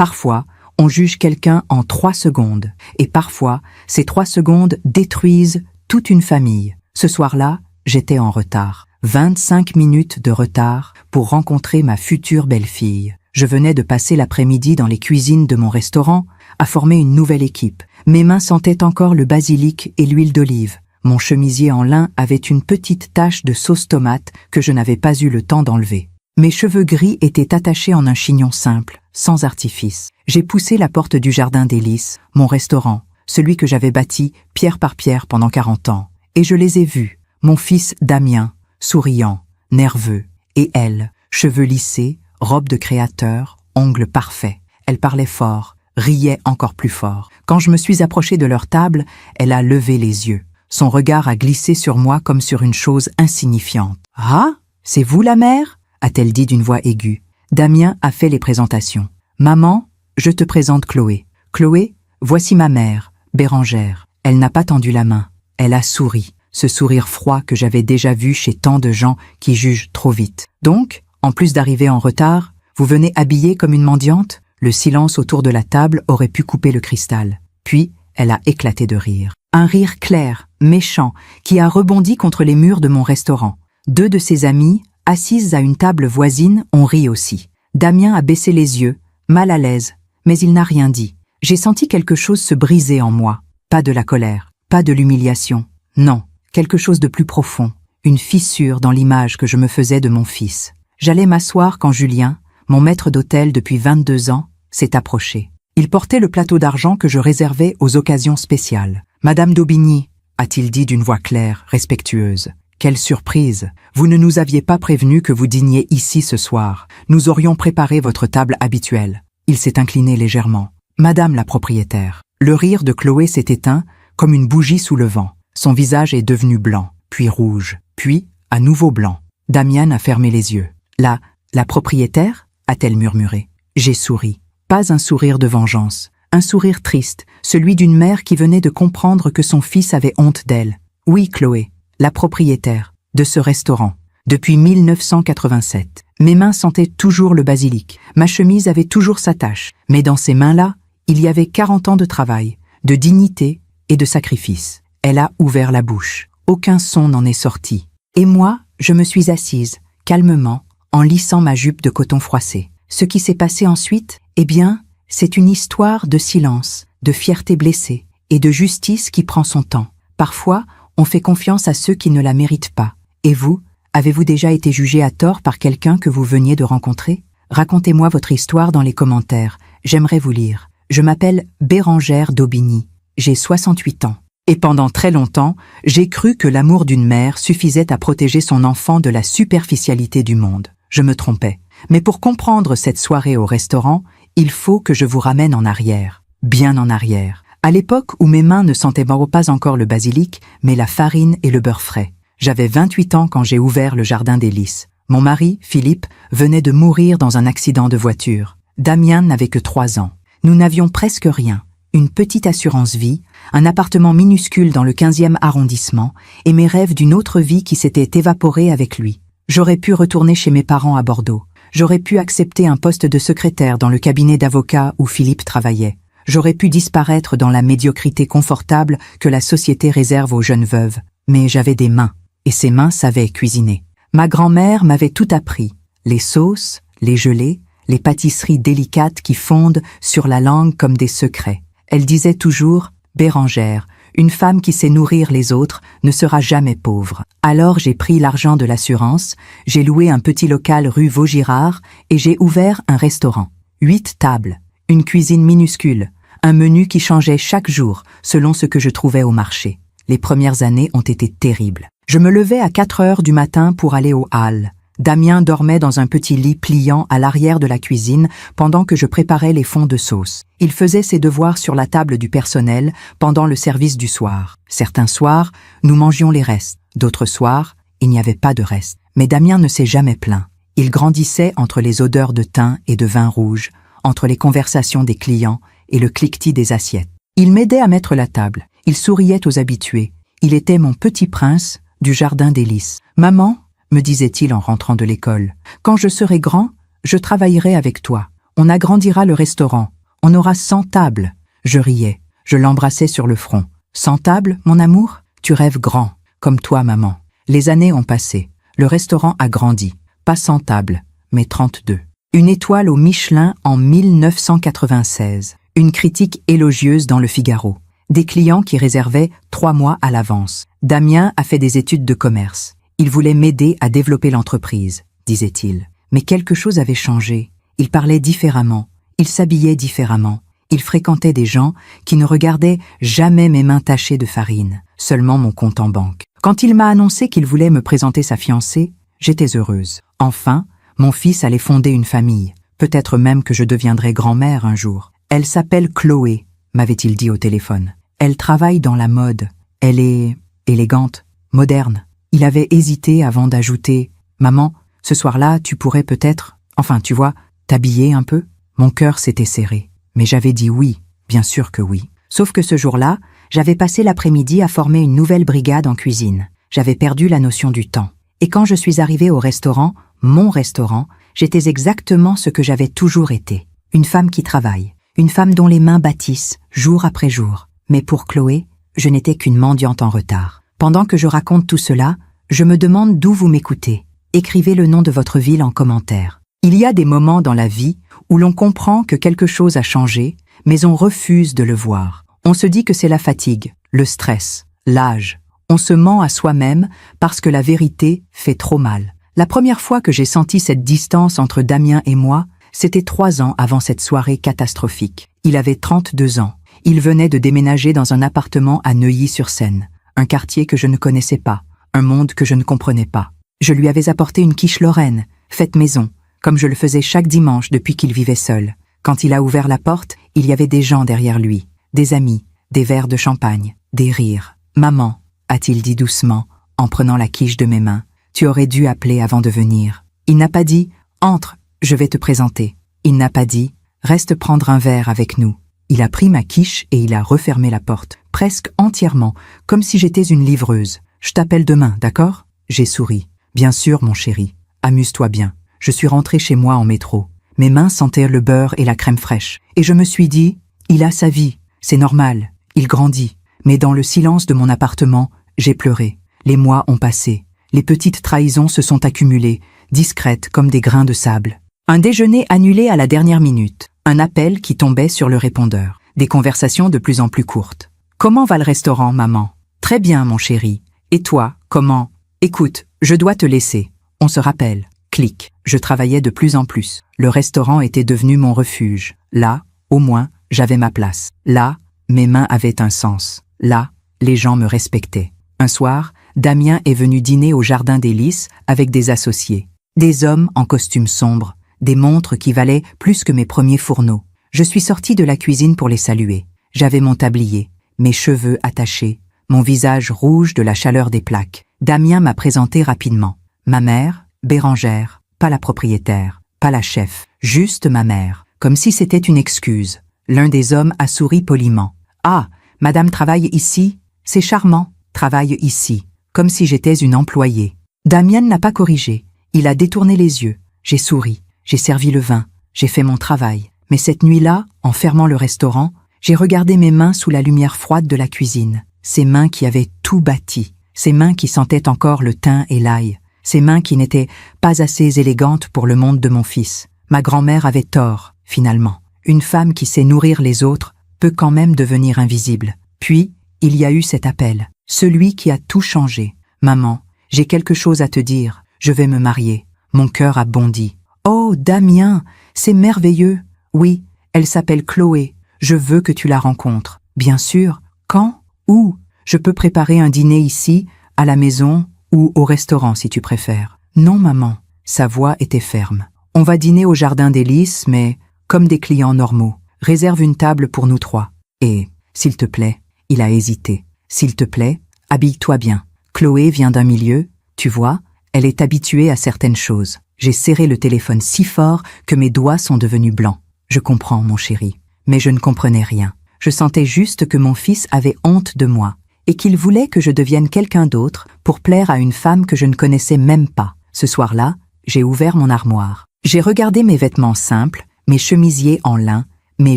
Parfois, on juge quelqu'un en 3 secondes, et parfois, ces 3 secondes détruisent toute une famille. Ce soir-là, j'étais en retard. 25 minutes de retard pour rencontrer ma future belle-fille. Je venais de passer l'après-midi dans les cuisines de mon restaurant à former une nouvelle équipe. Mes mains sentaient encore le basilic et l'huile d'olive. Mon chemisier en lin avait une petite tache de sauce tomate que je n'avais pas eu le temps d'enlever. Mes cheveux gris étaient attachés en un chignon simple, sans artifice. J'ai poussé la porte du Jardin des Lys, mon restaurant, celui que j'avais bâti pierre par pierre pendant 40 ans. Et je les ai vus, mon fils Damien, souriant, nerveux, et elle, cheveux lissés, robe de créateur, ongles parfaits. Elle parlait fort, riait encore plus fort. Quand je me suis approché de leur table, elle a levé les yeux. Son regard a glissé sur moi comme sur une chose insignifiante. « Ah, c'est vous la mère ?» a-t-elle dit d'une voix aiguë. Damien a fait les présentations. « Maman, je te présente Chloé. Chloé, voici ma mère, Bérangère. » Elle n'a pas tendu la main. Elle a souri, ce sourire froid que j'avais déjà vu chez tant de gens qui jugent trop vite. « Donc, en plus d'arriver en retard, vous venez habillée comme une mendiante ?» Le silence autour de la table aurait pu couper le cristal. Puis, elle a éclaté de rire. Un rire clair, méchant, qui a rebondi contre les murs de mon restaurant. 2 de ses amies, assises à une table voisine, ont ri aussi. Damien a baissé les yeux, mal à l'aise, mais il n'a rien dit. J'ai senti quelque chose se briser en moi. Pas de la colère, pas de l'humiliation. Non, quelque chose de plus profond. Une fissure dans l'image que je me faisais de mon fils. J'allais m'asseoir quand Julien, mon maître d'hôtel depuis 22 ans, s'est approché. Il portait le plateau d'argent que je réservais aux occasions spéciales. « Madame d'Aubigny », a-t-il dit d'une voix claire, respectueuse. « Quelle surprise! Vous ne nous aviez pas prévenu que vous dîniez ici ce soir. Nous aurions préparé votre table habituelle. » Il s'est incliné légèrement. « Madame la propriétaire. » Le rire de Chloé s'est éteint comme une bougie sous le vent. Son visage est devenu blanc, puis rouge, puis à nouveau blanc. Damien a fermé les yeux. « La propriétaire ?» a-t-elle murmuré. J'ai souri. Pas un sourire de vengeance. Un sourire triste, celui d'une mère qui venait de comprendre que son fils avait honte d'elle. Oui, Chloé, la propriétaire de ce restaurant. Depuis 1987. Mes mains sentaient toujours le basilic. Ma chemise avait toujours sa tache. Mais dans ces mains-là, il y avait 40 ans de travail, de dignité et de sacrifice. Elle a ouvert la bouche. Aucun son n'en est sorti. Et moi, je me suis assise, calmement, en lissant ma jupe de coton froissé. Ce qui s'est passé ensuite, eh bien, c'est une histoire de silence, de fierté blessée et de justice qui prend son temps. Parfois, on fait confiance à ceux qui ne la méritent pas. Et vous, avez-vous déjà été jugé à tort par quelqu'un que vous veniez de rencontrer? Racontez-moi votre histoire dans les commentaires. J'aimerais vous lire. Je m'appelle Bérangère d'Aubigny. J'ai 68 ans. Et pendant très longtemps, j'ai cru que l'amour d'une mère suffisait à protéger son enfant de la superficialité du monde. Je me trompais. Mais pour comprendre cette soirée au restaurant, il faut que je vous ramène en arrière, bien en arrière, à l'époque où mes mains ne sentaient pas encore le basilic, mais la farine et le beurre frais. J'avais 28 ans quand j'ai ouvert le Jardin des Lys. Mon mari, Philippe, venait de mourir dans un accident de voiture. Damien n'avait que 3 ans. Nous n'avions presque rien. Une petite assurance vie, un appartement minuscule dans le 15e arrondissement et mes rêves d'une autre vie qui s'étaient évaporés avec lui. J'aurais pu retourner chez mes parents à Bordeaux. J'aurais pu accepter un poste de secrétaire dans le cabinet d'avocat où Philippe travaillait. J'aurais pu disparaître dans la médiocrité confortable que la société réserve aux jeunes veuves. Mais j'avais des mains, et ces mains savaient cuisiner. Ma grand-mère m'avait tout appris. Les sauces, les gelées, les pâtisseries délicates qui fondent sur la langue comme des secrets. Elle disait toujours « Bérangère, une femme qui sait nourrir les autres ne sera jamais pauvre. » Alors j'ai pris l'argent de l'assurance, j'ai loué un petit local rue Vaugirard et j'ai ouvert un restaurant. 8 tables, une cuisine minuscule, un menu qui changeait chaque jour selon ce que je trouvais au marché. Les premières années ont été terribles. Je me levais à 4 heures du matin pour aller aux halles. Damien dormait dans un petit lit pliant à l'arrière de la cuisine pendant que je préparais les fonds de sauce. Il faisait ses devoirs sur la table du personnel pendant le service du soir. Certains soirs, nous mangions les restes. D'autres soirs, il n'y avait pas de reste. Mais Damien ne s'est jamais plaint. Il grandissait entre les odeurs de thym et de vin rouge, entre les conversations des clients et le cliquetis des assiettes. Il m'aidait à mettre la table. Il souriait aux habitués. Il était mon petit prince du Jardin des Lys. « Maman, me disait-il en rentrant de l'école, quand je serai grand, je travaillerai avec toi. On agrandira le restaurant, On aura 100 tables. Je riais. Je l'embrassais sur le front. 100 tables, mon amour? Tu rêves grand. Comme toi, maman. Les années ont passé. Le restaurant a grandi. Pas 100 tables, mais 32. Une étoile au Michelin en 1996. Une critique élogieuse dans le Figaro. Des clients qui réservaient 3 mois à l'avance. Damien a fait des études de commerce. Il voulait m'aider à développer l'entreprise, disait-il. Mais quelque chose avait changé. Il parlait différemment. Il s'habillait différemment. Il fréquentait des gens qui ne regardaient jamais mes mains tachées de farine, seulement mon compte en banque. Quand il m'a annoncé qu'il voulait me présenter sa fiancée, j'étais heureuse. Enfin, mon fils allait fonder une famille. Peut-être même que je deviendrais grand-mère un jour. Elle s'appelle Chloé, m'avait-il dit au téléphone. Elle travaille dans la mode. Elle est élégante, moderne. Il avait hésité avant d'ajouter « Maman, ce soir-là, tu pourrais peut-être, enfin tu vois, t'habiller un peu ?» Mon cœur s'était serré. Mais j'avais dit oui, bien sûr que oui. Sauf que ce jour-là, j'avais passé l'après-midi à former une nouvelle brigade en cuisine. J'avais perdu la notion du temps. Et quand je suis arrivée au restaurant, mon restaurant, j'étais exactement ce que j'avais toujours été. Une femme qui travaille. Une femme dont les mains bâtissent, jour après jour. Mais pour Chloé, je n'étais qu'une mendiante en retard. Pendant que je raconte tout cela, je me demande d'où vous m'écoutez. Écrivez le nom de votre ville en commentaire. Il y a des moments dans la vie où l'on comprend que quelque chose a changé, mais on refuse de le voir. On se dit que c'est la fatigue, le stress, l'âge. On se ment à soi-même parce que la vérité fait trop mal. La première fois que j'ai senti cette distance entre Damien et moi, c'était 3 ans avant cette soirée catastrophique. Il avait 32 ans. Il venait de déménager dans un appartement à Neuilly-sur-Seine, un quartier que je ne connaissais pas, un monde que je ne comprenais pas. Je lui avais apporté une quiche lorraine, faite maison, comme je le faisais chaque dimanche depuis qu'il vivait seul. Quand il a ouvert la porte, il y avait des gens derrière lui, des amis, des verres de champagne, des rires. « Maman », a-t-il dit doucement, en prenant la quiche de mes mains, « tu aurais dû appeler avant de venir. » Il n'a pas dit « Entre, je vais te présenter ». Il n'a pas dit « Reste prendre un verre avec nous ». Il a pris ma quiche et il a refermé la porte, presque entièrement, comme si j'étais une livreuse. « Je t'appelle demain, d'accord ?» J'ai souri. « Bien sûr, mon chéri. Amuse-toi bien. » Je suis rentrée chez moi en métro. Mes mains sentaient le beurre et la crème fraîche. Et je me suis dit, il a sa vie, c'est normal, il grandit. Mais dans le silence de mon appartement, j'ai pleuré. Les mois ont passé. Les petites trahisons se sont accumulées, discrètes comme des grains de sable. Un déjeuner annulé à la dernière minute. Un appel qui tombait sur le répondeur. Des conversations de plus en plus courtes. « Comment va le restaurant, maman ?»« Très bien, mon chéri. Et toi, comment ?»« Écoute, je dois te laisser. On se rappelle. » Clic. Je travaillais de plus en plus. Le restaurant était devenu mon refuge. Là, au moins, j'avais ma place. Là, mes mains avaient un sens. Là, les gens me respectaient. Un soir, Damien est venu dîner au Jardin des Lys avec des associés. Des hommes en costume sombre, des montres qui valaient plus que mes premiers fourneaux. Je suis sortie de la cuisine pour les saluer. J'avais mon tablier, mes cheveux attachés, mon visage rouge de la chaleur des plaques. Damien m'a présenté rapidement. Ma mère, Bérangère, pas la propriétaire, pas la chef, juste ma mère, comme si c'était une excuse. L'un des hommes a souri poliment. « Ah, madame travaille ici? C'est charmant, travaille ici, comme si j'étais une employée. » Damien n'a pas corrigé, il a détourné les yeux. J'ai souri, j'ai servi le vin, j'ai fait mon travail. Mais cette nuit-là, en fermant le restaurant, j'ai regardé mes mains sous la lumière froide de la cuisine. Ces mains qui avaient tout bâti, ces mains qui sentaient encore le thym et l'ail. Ces mains qui n'étaient pas assez élégantes pour le monde de mon fils. Ma grand-mère avait tort, finalement. Une femme qui sait nourrir les autres peut quand même devenir invisible. Puis, il y a eu cet appel. Celui qui a tout changé. « Maman, j'ai quelque chose à te dire. Je vais me marier. » Mon cœur a bondi. « Oh, Damien, c'est merveilleux. Oui, elle s'appelle Chloé. Je veux que tu la rencontres. Bien sûr. Quand? Où? Je peux préparer un dîner ici, à la maison, ou au restaurant si tu préfères. »« Non, maman. » Sa voix était ferme. « On va dîner au Jardin des Lys, mais comme des clients normaux. Réserve une table pour nous 3. Et, s'il te plaît, » il a hésité. « S'il te plaît, habille-toi bien. Chloé vient d'un milieu, tu vois, elle est habituée à certaines choses. » J'ai serré le téléphone si fort que mes doigts sont devenus blancs. Je comprends, mon chéri. Mais je ne comprenais rien. Je sentais juste que mon fils avait honte de moi et qu'il voulait que je devienne quelqu'un d'autre pour plaire à une femme que je ne connaissais même pas. Ce soir-là, j'ai ouvert mon armoire. J'ai regardé mes vêtements simples, mes chemisiers en lin, mes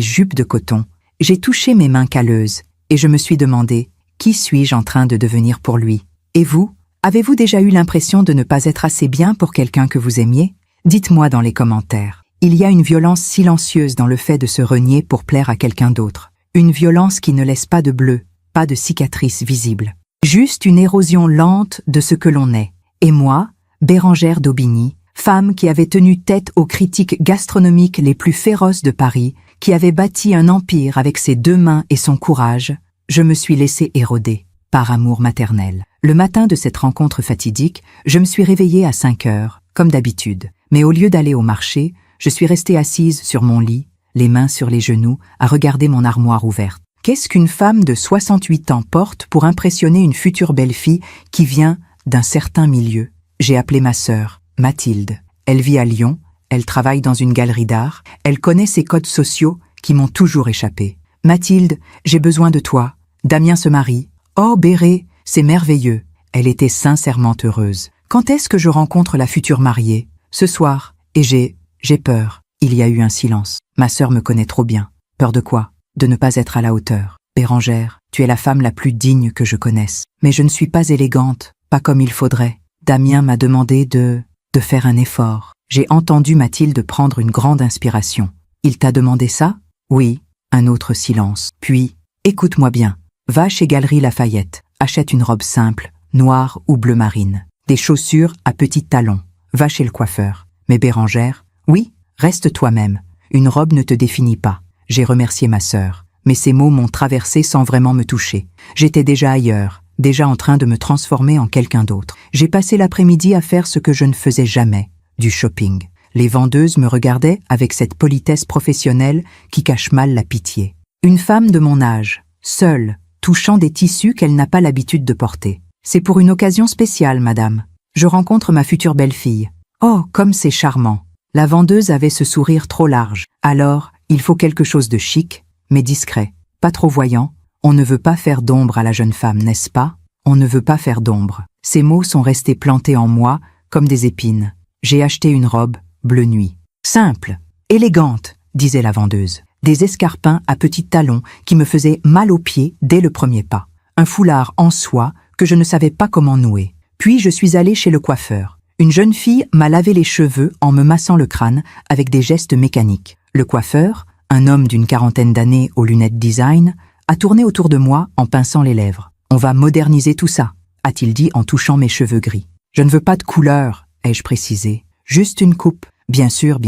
jupes de coton. J'ai touché mes mains calleuses, et je me suis demandé, qui suis-je en train de devenir pour lui? Et vous? Avez-vous déjà eu l'impression de ne pas être assez bien pour quelqu'un que vous aimiez? Dites-moi dans les commentaires. Il y a une violence silencieuse dans le fait de se renier pour plaire à quelqu'un d'autre. Une violence qui ne laisse pas de bleu, pas de cicatrices visibles. Juste une érosion lente de ce que l'on est. Et moi, Bérengère d'Aubigny, femme qui avait tenu tête aux critiques gastronomiques les plus féroces de Paris, qui avait bâti un empire avec ses 2 mains et son courage, je me suis laissée éroder, par amour maternel. Le matin de cette rencontre fatidique, je me suis réveillée à 5 heures, comme d'habitude. Mais au lieu d'aller au marché, je suis restée assise sur mon lit, les mains sur les genoux, à regarder mon armoire ouverte. Qu'est-ce qu'une femme de 68 ans porte pour impressionner une future belle-fille qui vient d'un certain milieu? J'ai appelé ma sœur, Mathilde. Elle vit à Lyon, elle travaille dans une galerie d'art, elle connaît ces codes sociaux qui m'ont toujours échappé. Mathilde, j'ai besoin de toi. Damien se marie. Oh, Béré, c'est merveilleux. Elle était sincèrement heureuse. Quand est-ce que je rencontre la future mariée? Ce soir. Et j'ai peur. Il y a eu un silence. Ma sœur me connaît trop bien. Peur de quoi? De ne pas être à la hauteur. Bérengère, tu es la femme la plus digne que je connaisse. Mais je ne suis pas élégante, pas comme il faudrait. Damien m'a demandé de faire un effort. J'ai entendu Mathilde prendre une grande inspiration. Il t'a demandé ça? Oui. Un autre silence. Puis, écoute-moi bien. Va chez Galeries Lafayette. Achète une robe simple, noire ou bleu marine. Des chaussures à petits talons. Va chez le coiffeur. Mais Bérengère, oui, reste toi-même. Une robe ne te définit pas. J'ai remercié ma sœur. Mais ces mots m'ont traversé sans vraiment me toucher. J'étais déjà ailleurs, déjà en train de me transformer en quelqu'un d'autre. J'ai passé l'après-midi à faire ce que je ne faisais jamais, du shopping. Les vendeuses me regardaient avec cette politesse professionnelle qui cache mal la pitié. Une femme de mon âge, seule, touchant des tissus qu'elle n'a pas l'habitude de porter. C'est pour une occasion spéciale, madame. Je rencontre ma future belle-fille. Oh, comme c'est charmant. La vendeuse avait ce sourire trop large. Alors, il faut quelque chose de chic, mais discret. Pas trop voyant. On ne veut pas faire d'ombre à la jeune femme, n'est-ce pas? On ne veut pas faire d'ombre. Ces mots sont restés plantés en moi, comme des épines. J'ai acheté une robe, bleu nuit. Simple, élégante, disait la vendeuse. Des escarpins à petits talons qui me faisaient mal aux pieds dès le premier pas. Un foulard en soie que je ne savais pas comment nouer. Puis je suis allée chez le coiffeur. Une jeune fille m'a lavé les cheveux en me massant le crâne avec des gestes mécaniques. Le coiffeur, un homme d'une 40aine d'années aux lunettes design, a tourné autour de moi en pinçant les lèvres. « On va moderniser tout ça », a-t-il dit en touchant mes cheveux gris. « Je ne veux pas de couleur », ai-je précisé. « Juste une coupe. Bien sûr,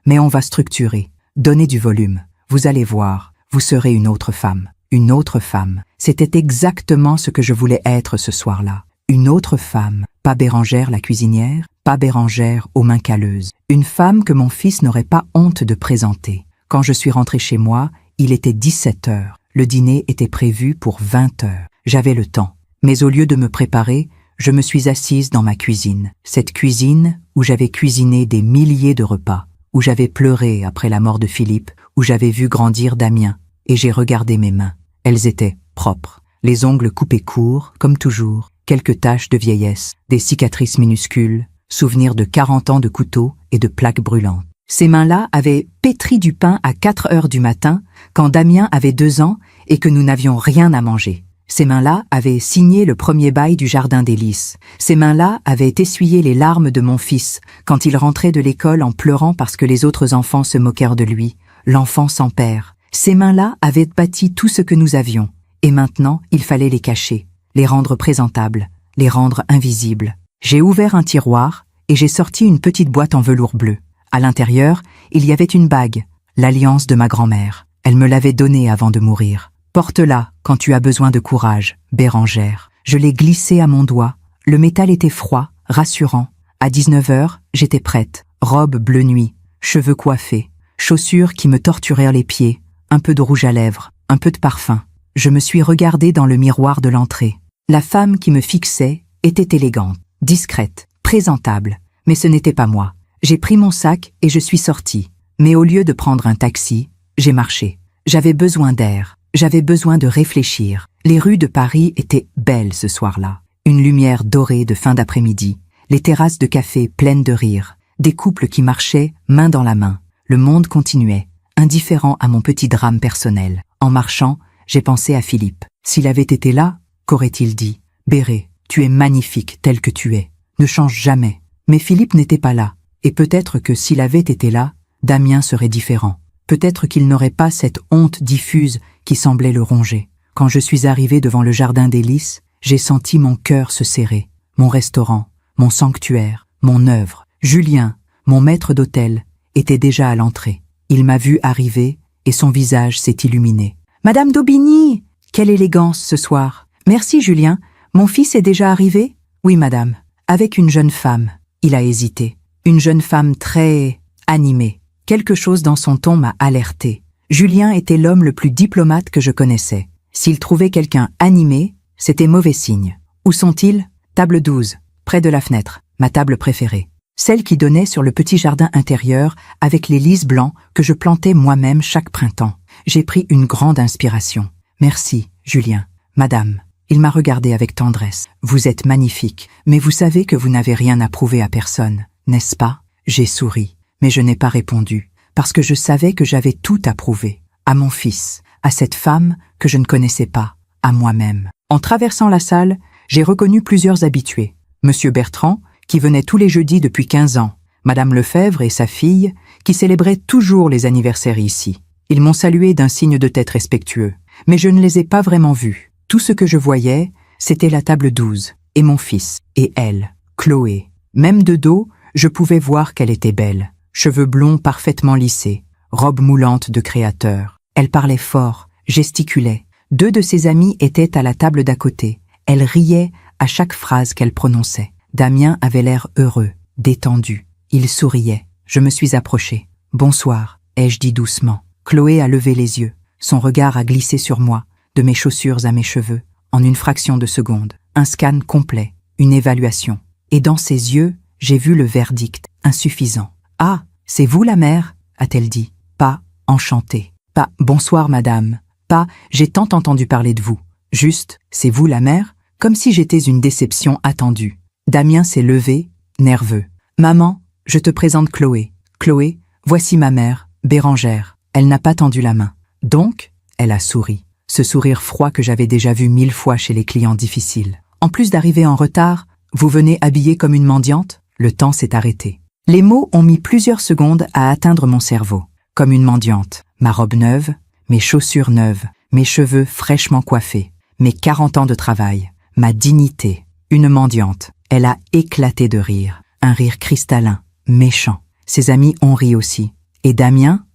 mais on va structurer. Donnez du volume. Vous allez voir, vous serez une autre femme. Une autre femme. C'était exactement ce que je voulais être ce soir-là. Une autre femme. Pas Bérengère la cuisinière, pas Bérengère aux mains calleuses. Une femme que mon fils n'aurait pas honte de présenter. Quand je suis rentrée chez moi, il était 17 heures. Le dîner était prévu pour 20 heures. J'avais le temps. Mais au lieu de me préparer, je me suis assise dans ma cuisine. Cette cuisine où j'avais cuisiné des milliers de repas, où j'avais pleuré après la mort de Philippe, où j'avais vu grandir Damien, et j'ai regardé mes mains. Elles étaient propres, les ongles coupés courts, comme toujours, quelques taches de vieillesse, des cicatrices minuscules, souvenirs de 40 ans de couteau et de plaques brûlantes. Ces mains-là avaient pétri du pain à 4 heures du matin, quand Damien avait 2 ans et que nous n'avions rien à manger. Ces mains-là avaient signé le premier bail du jardin des Lys. Ces mains-là avaient essuyé les larmes de mon fils quand il rentrait de l'école en pleurant parce que les autres enfants se moquèrent de lui, l'enfant sans père. Ces mains-là avaient bâti tout ce que nous avions. Et maintenant, il fallait les cacher, les rendre présentables, les rendre invisibles. J'ai ouvert un tiroir et j'ai sorti une petite boîte en velours bleu. À l'intérieur, il y avait une bague, l'alliance de ma grand-mère. Elle me l'avait donnée avant de mourir. Porte-la quand tu as besoin de courage, Bérengère. Je l'ai glissée à mon doigt. Le métal était froid, rassurant. À 19 heures, j'étais prête. Robe bleu nuit, cheveux coiffés, chaussures qui me torturèrent les pieds, un peu de rouge à lèvres, un peu de parfum. Je me suis regardée dans le miroir de l'entrée. La femme qui me fixait était élégante, discrète, présentable. Mais ce n'était pas moi. J'ai pris mon sac et je suis sortie. Mais au lieu de prendre un taxi, j'ai marché. J'avais besoin d'air. J'avais besoin de réfléchir. Les rues de Paris étaient belles ce soir-là. Une lumière dorée de fin d'après-midi. Les terrasses de café pleines de rire. Des couples qui marchaient main dans la main. Le monde continuait. indifférent à mon petit drame personnel. En marchant, j'ai pensé à Philippe. S'il avait été là, qu'aurait-il dit? Béré, tu es magnifique tel que tu es. Ne change jamais. Mais Philippe n'était pas là. Et peut-être que s'il avait été là, Damien serait différent. Peut-être qu'il n'aurait pas cette honte diffuse qui semblait le ronger. Quand je suis arrivé devant le jardin des lys, j'ai senti mon cœur se serrer. Mon restaurant, mon sanctuaire, mon œuvre. Julien, mon maître d'hôtel, était déjà à l'entrée. Il m'a vu arriver et son visage s'est illuminé. « Madame d'Aubigny, quelle élégance ce soir !»« Merci Julien, mon fils est déjà arrivé ?»« Oui madame, avec une jeune femme. » Il a hésité. Une jeune femme très animée. Quelque chose dans son ton m'a alerté. Julien était l'homme le plus diplomate que je connaissais. S'il trouvait quelqu'un animé, c'était mauvais signe. Où sont-ils? Table 12, près de la fenêtre, ma table préférée. Celle qui donnait sur le petit jardin intérieur avec les lys blancs que je plantais moi-même chaque printemps. J'ai pris une grande inspiration. Merci, Julien. Madame. Il m'a regardé avec tendresse. Vous êtes magnifique, mais vous savez que vous n'avez rien à prouver à personne, n'est-ce pas? J'ai souri, mais je n'ai pas répondu, parce que je savais que j'avais tout à prouver. À mon fils, à cette femme que je ne connaissais pas, à moi-même. En traversant la salle, j'ai reconnu plusieurs habitués. Monsieur Bertrand, qui venait tous les jeudis depuis 15 ans, Madame Lefebvre et sa fille, qui célébraient toujours les anniversaires ici. Ils m'ont salué d'un signe de tête respectueux, mais je ne les ai pas vraiment vus. Tout ce que je voyais, c'était la table 12, et mon fils, et elle, Chloé. Même de dos, je pouvais voir qu'elle était belle. Cheveux blonds parfaitement lissés, robe moulante de créateur. Elle parlait fort, gesticulait. 2 de ses amis étaient à la table d'à côté. Elle riait à chaque phrase qu'elle prononçait. Damien avait l'air heureux, détendu. Il souriait. Je me suis approché. « Bonsoir », ai-je dit doucement. Chloé a levé les yeux. Son regard a glissé sur moi, de mes chaussures à mes cheveux, en une fraction de seconde. Un scan complet, une évaluation. Et dans ses yeux, j'ai vu le verdict, insuffisant. « Ah, c'est vous la mère ?» a-t-elle dit. Pas « enchantée ». Pas « bonsoir madame ». Pas « j'ai tant entendu parler de vous ». Juste « c'est vous la mère ?» comme si j'étais une déception attendue. Damien s'est levé, nerveux. « Maman, je te présente Chloé. Chloé, voici ma mère, Bérangère. » Elle n'a pas tendu la main. « Donc ?» Elle a souri. Ce sourire froid que j'avais déjà vu 1000 fois chez les clients difficiles. « En plus d'arriver en retard, vous venez habillée comme une mendiante ?» Le temps s'est arrêté. Les mots ont mis plusieurs secondes à atteindre mon cerveau. Comme une mendiante. Ma robe neuve, mes chaussures neuves, mes cheveux fraîchement coiffés, mes 40 ans de travail, ma dignité. Une mendiante. Elle a éclaté de rire. Un rire cristallin, méchant. Ses amis ont ri aussi. Et Damien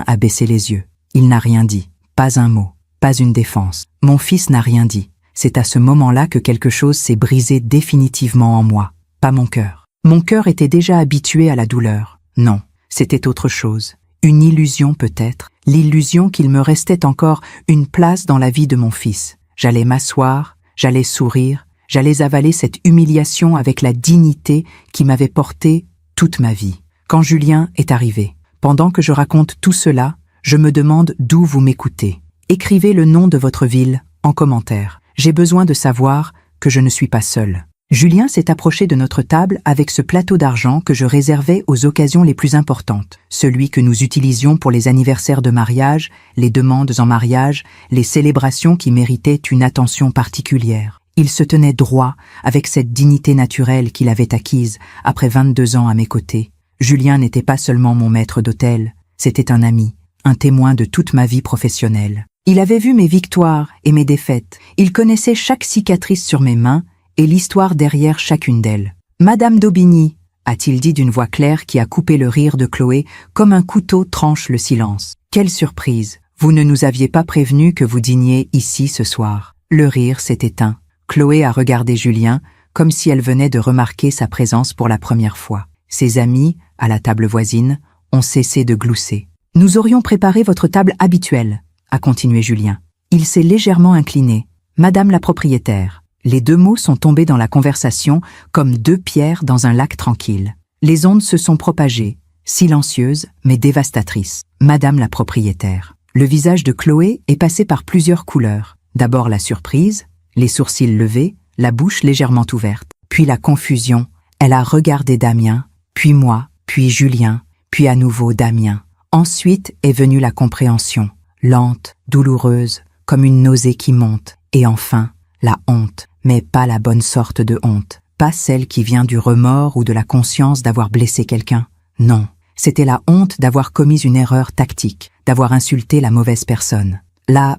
a baissé les yeux. Il n'a rien dit. Pas un mot. Pas une défense. Mon fils n'a rien dit. C'est à ce moment-là que quelque chose s'est brisé définitivement en moi. Pas mon cœur. Mon cœur était déjà habitué à la douleur. Non, c'était autre chose. Une illusion peut-être. L'illusion qu'il me restait encore une place dans la vie de mon fils. J'allais m'asseoir, j'allais sourire, j'allais avaler cette humiliation avec la dignité qui m'avait porté toute ma vie. Quand Julien est arrivé, pendant que je raconte tout cela, je me demande d'où vous m'écoutez. Écrivez le nom de votre ville en commentaire. J'ai besoin de savoir que je ne suis pas seul. Julien s'est approché de notre table avec ce plateau d'argent que je réservais aux occasions les plus importantes, celui que nous utilisions pour les anniversaires de mariage, les demandes en mariage, les célébrations qui méritaient une attention particulière. Il se tenait droit avec cette dignité naturelle qu'il avait acquise après 22 ans à mes côtés. Julien n'était pas seulement mon maître d'hôtel, c'était un ami, un témoin de toute ma vie professionnelle. Il avait vu mes victoires et mes défaites, il connaissait chaque cicatrice sur mes mains et l'histoire derrière chacune d'elles. « Madame d'Aubigny » a-t-il dit d'une voix claire qui a coupé le rire de Chloé comme un couteau tranche le silence. « Quelle surprise! Vous ne nous aviez pas prévenu que vous dîniez ici ce soir. » Le rire s'est éteint. Chloé a regardé Julien comme si elle venait de remarquer sa présence pour la première fois. Ses amis, à la table voisine, ont cessé de glousser. « Nous aurions préparé votre table habituelle » a continué Julien. Il s'est légèrement incliné. « Madame la propriétaire ». Les 2 mots sont tombés dans la conversation comme 2 pierres dans un lac tranquille. Les ondes se sont propagées, silencieuses mais dévastatrices. Madame la propriétaire. Le visage de Chloé est passé par plusieurs couleurs. D'abord la surprise, les sourcils levés, la bouche légèrement ouverte. Puis la confusion. Elle a regardé Damien, puis moi, puis Julien, puis à nouveau Damien. Ensuite est venue la compréhension, lente, douloureuse, comme une nausée qui monte. Et enfin, la honte, mais pas la bonne sorte de honte. Pas celle qui vient du remords ou de la conscience d'avoir blessé quelqu'un. Non, c'était la honte d'avoir commis une erreur tactique, d'avoir insulté la mauvaise personne. La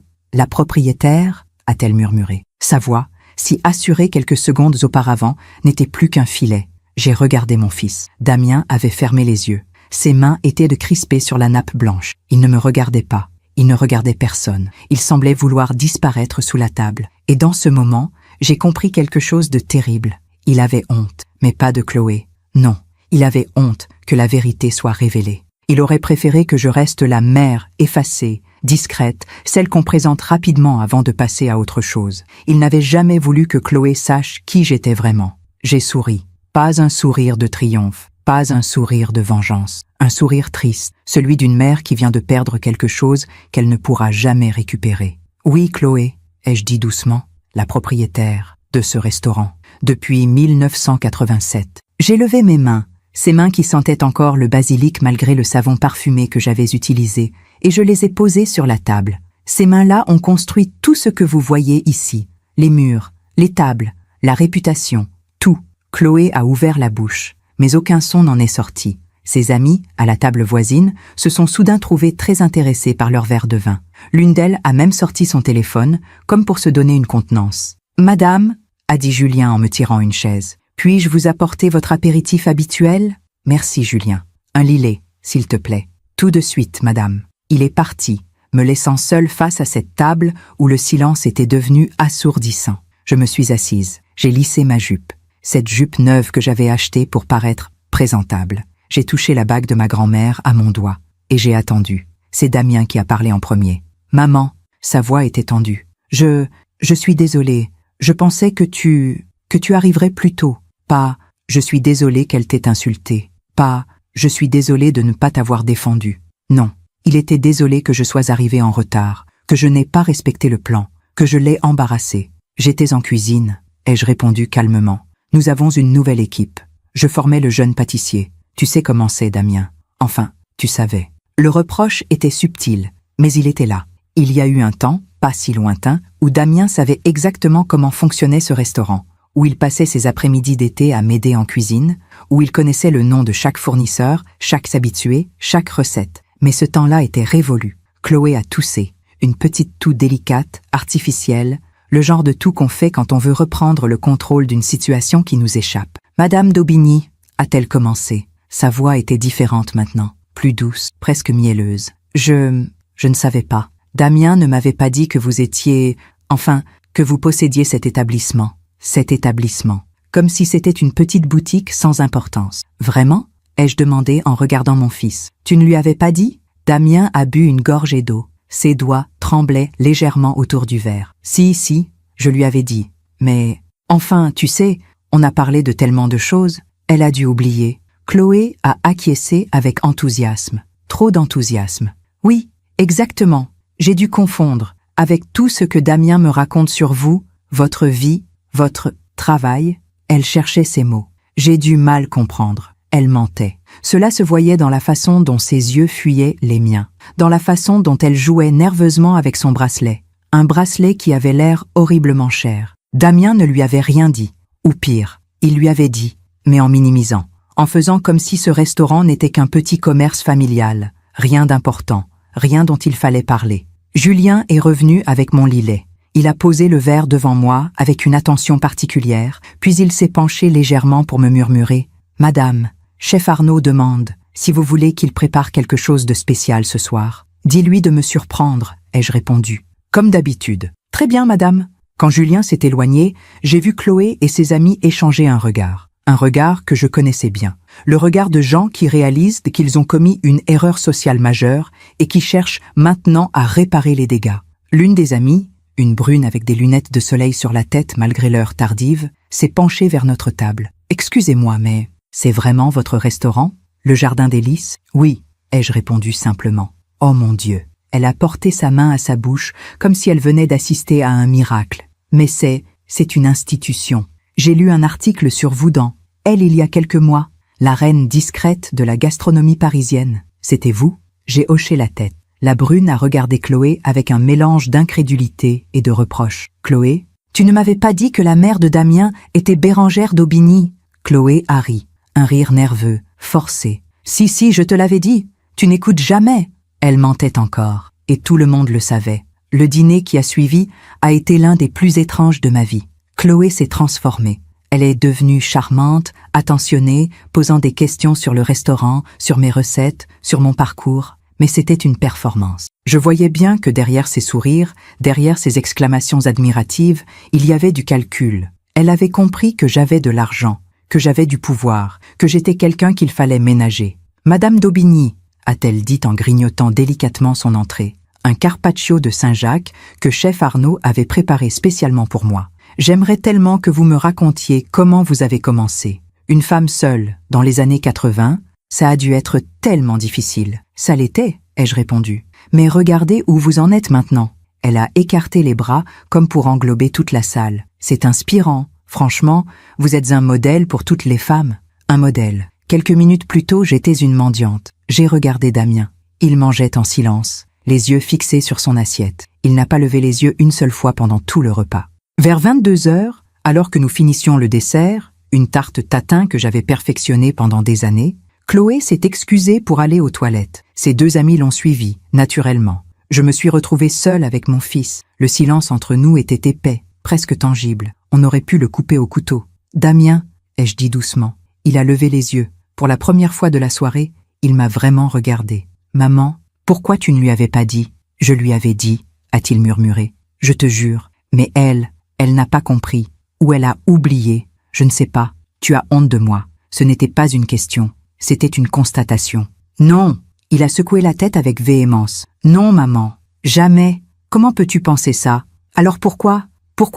propriétaire, a-t-elle murmuré. Sa voix, si assurée quelques secondes auparavant, n'était plus qu'un filet. J'ai regardé mon fils. Damien avait fermé les yeux. Ses mains étaient de crispées sur la nappe blanche. Il ne me regardait pas. Il ne regardait personne. Il semblait vouloir disparaître sous la table. Et dans ce moment, j'ai compris quelque chose de terrible. Il avait honte, mais pas de Chloé. Non, il avait honte que la vérité soit révélée. Il aurait préféré que je reste la mère effacée, discrète, celle qu'on présente rapidement avant de passer à autre chose. Il n'avait jamais voulu que Chloé sache qui j'étais vraiment. J'ai souri. Pas un sourire de triomphe, pas un sourire de vengeance. Un sourire triste, celui d'une mère qui vient de perdre quelque chose qu'elle ne pourra jamais récupérer. Oui, Chloé, ai-je dit doucement, la propriétaire de ce restaurant, depuis 1987. J'ai levé mes mains, ces mains qui sentaient encore le basilic malgré le savon parfumé que j'avais utilisé, et je les ai posées sur la table. Ces mains-là ont construit tout ce que vous voyez ici, les murs, les tables, la réputation, tout. Chloé a ouvert la bouche, mais aucun son n'en est sorti. Ses amis, à la table voisine, se sont soudain trouvés très intéressés par leur verre de vin. L'une d'elles a même sorti son téléphone, comme pour se donner une contenance. « Madame » a dit Julien en me tirant une chaise. « Puis-je vous apporter votre apéritif habituel ?»« Merci, Julien. Un Lillet, s'il te plaît. »« Tout de suite, madame. » Il est parti, me laissant seule face à cette table où le silence était devenu assourdissant. Je me suis assise. J'ai lissé ma jupe. Cette jupe neuve que j'avais achetée pour paraître présentable. J'ai touché la bague de ma grand-mère à mon doigt. Et j'ai attendu. C'est Damien qui a parlé en premier. « Maman », sa voix était tendue. « Je suis désolée. Je pensais que tu arriverais plus tôt. Pas « je suis désolée qu'elle t'ait insulté ». Pas « je suis désolée de ne pas t'avoir défendu ». Non, il était désolé que je sois arrivée en retard, que je n'ai pas respecté le plan, que je l'ai embarrassé. J'étais en cuisine, ai-je répondu calmement. Nous avons une nouvelle équipe. Je formais le jeune pâtissier. Tu sais comment c'est, Damien. Enfin, tu savais. Le reproche était subtil, mais il était là. Il y a eu un temps, pas si lointain, où Damien savait exactement comment fonctionnait ce restaurant, où il passait ses après-midi d'été à m'aider en cuisine, où il connaissait le nom de chaque fournisseur, chaque habitué, chaque recette. Mais ce temps-là était révolu. Chloé a toussé, une petite toux délicate, artificielle, le genre de toux qu'on fait quand on veut reprendre le contrôle d'une situation qui nous échappe. « Madame d'Aubigny » a-t-elle commencé. Sa voix était différente maintenant, plus douce, presque mielleuse. Je ne savais pas. Damien ne m'avait pas dit que vous étiez... Enfin, que vous possédiez cet établissement. Cet établissement. Comme si c'était une petite boutique sans importance. Vraiment ? Ai-je demandé en regardant mon fils. Tu ne lui avais pas dit ? Damien a bu une gorgée d'eau. Ses doigts tremblaient légèrement autour du verre. Si, je lui avais dit. Mais, enfin, tu sais, on a parlé de tellement de choses. Elle a dû oublier. Chloé a acquiescé avec enthousiasme. Trop d'enthousiasme. Oui, exactement. J'ai dû confondre, avec tout ce que Damien me raconte sur vous, votre vie, votre travail. Elle cherchait ses mots. J'ai dû mal comprendre. Elle mentait. Cela se voyait dans la façon dont ses yeux fuyaient les miens, dans la façon dont elle jouait nerveusement avec son bracelet. Un bracelet qui avait l'air horriblement cher. Damien ne lui avait rien dit. Ou pire, il lui avait dit, mais en minimisant, en faisant comme si ce restaurant n'était qu'un petit commerce familial. Rien d'important, rien dont il fallait parler. Julien est revenu avec mon Lillet. Il a posé le verre devant moi avec une attention particulière, puis il s'est penché légèrement pour me murmurer « Madame, chef Arnaud demande si vous voulez qu'il prépare quelque chose de spécial ce soir. Dis-lui de me surprendre, ai-je répondu. Comme d'habitude. Très bien, madame. Quand Julien s'est éloigné, j'ai vu Chloé et ses amis échanger un regard. Un regard que je connaissais bien. Le regard de gens qui réalisent qu'ils ont commis une erreur sociale majeure et qui cherchent maintenant à réparer les dégâts. L'une des amies, une brune avec des lunettes de soleil sur la tête malgré l'heure tardive, s'est penchée vers notre table. « Excusez-moi, mais c'est vraiment votre restaurant ? Le Jardin des Lys ? » « Oui, ai-je répondu simplement. « Oh mon Dieu !» Elle a porté sa main à sa bouche comme si elle venait d'assister à un miracle. « Mais c'est une institution. J'ai lu un article sur vous dans Elle il y a quelques mois, la reine discrète de la gastronomie parisienne. C'était vous ? J'ai hoché la tête. La brune a regardé Chloé avec un mélange d'incrédulité et de reproche. « Chloé, tu ne m'avais pas dit que la mère de Damien était Bérengère d'Aubigny ?» Chloé a ri, un rire nerveux, forcé. « Si, je te l'avais dit, tu n'écoutes jamais !» Elle mentait encore, et tout le monde le savait. Le dîner qui a suivi a été l'un des plus étranges de ma vie. Chloé s'est transformée. Elle est devenue charmante, attentionnée, posant des questions sur le restaurant, sur mes recettes, sur mon parcours. Mais c'était une performance. Je voyais bien que derrière ses sourires, derrière ses exclamations admiratives, il y avait du calcul. Elle avait compris que j'avais de l'argent, que j'avais du pouvoir, que j'étais quelqu'un qu'il fallait ménager. « Madame d'Aubigny », a-t-elle dit en grignotant délicatement son entrée, un carpaccio de Saint-Jacques que chef Arnaud avait préparé spécialement pour moi. « J'aimerais tellement que vous me racontiez comment vous avez commencé. Une femme seule, dans les années 80, ça a dû être tellement difficile. »« Ça l'était, » ai-je répondu. « Mais regardez où vous en êtes maintenant. » Elle a écarté les bras comme pour englober toute la salle. « C'est inspirant. Franchement, vous êtes un modèle pour toutes les femmes. » Un modèle. Quelques minutes plus tôt, j'étais une mendiante. J'ai regardé Damien. Il mangeait en silence, les yeux fixés sur son assiette. Il n'a pas levé les yeux une seule fois pendant tout le repas. Vers 22 heures, alors que nous finissions le dessert, une tarte tatin que j'avais perfectionnée pendant des années, Chloé s'est excusée pour aller aux toilettes. Ses deux amis l'ont suivie, naturellement. Je me suis retrouvée seule avec mon fils. Le silence entre nous était épais, presque tangible. On aurait pu le couper au couteau. « Damien », ai-je dit doucement. Il a levé les yeux. Pour la première fois de la soirée, il m'a vraiment regardé. « Maman, pourquoi tu ne lui avais pas dit ?»« Je lui avais dit », a-t-il murmuré. « Je te jure. Mais elle n'a pas compris. Ou elle a oublié. Je ne sais pas. Tu as honte de moi. Ce n'était pas une question. C'était une constatation. « Non !» Il a secoué la tête avec véhémence. « Non, maman. Jamais. Comment peux-tu penser ça? Alors pourquoi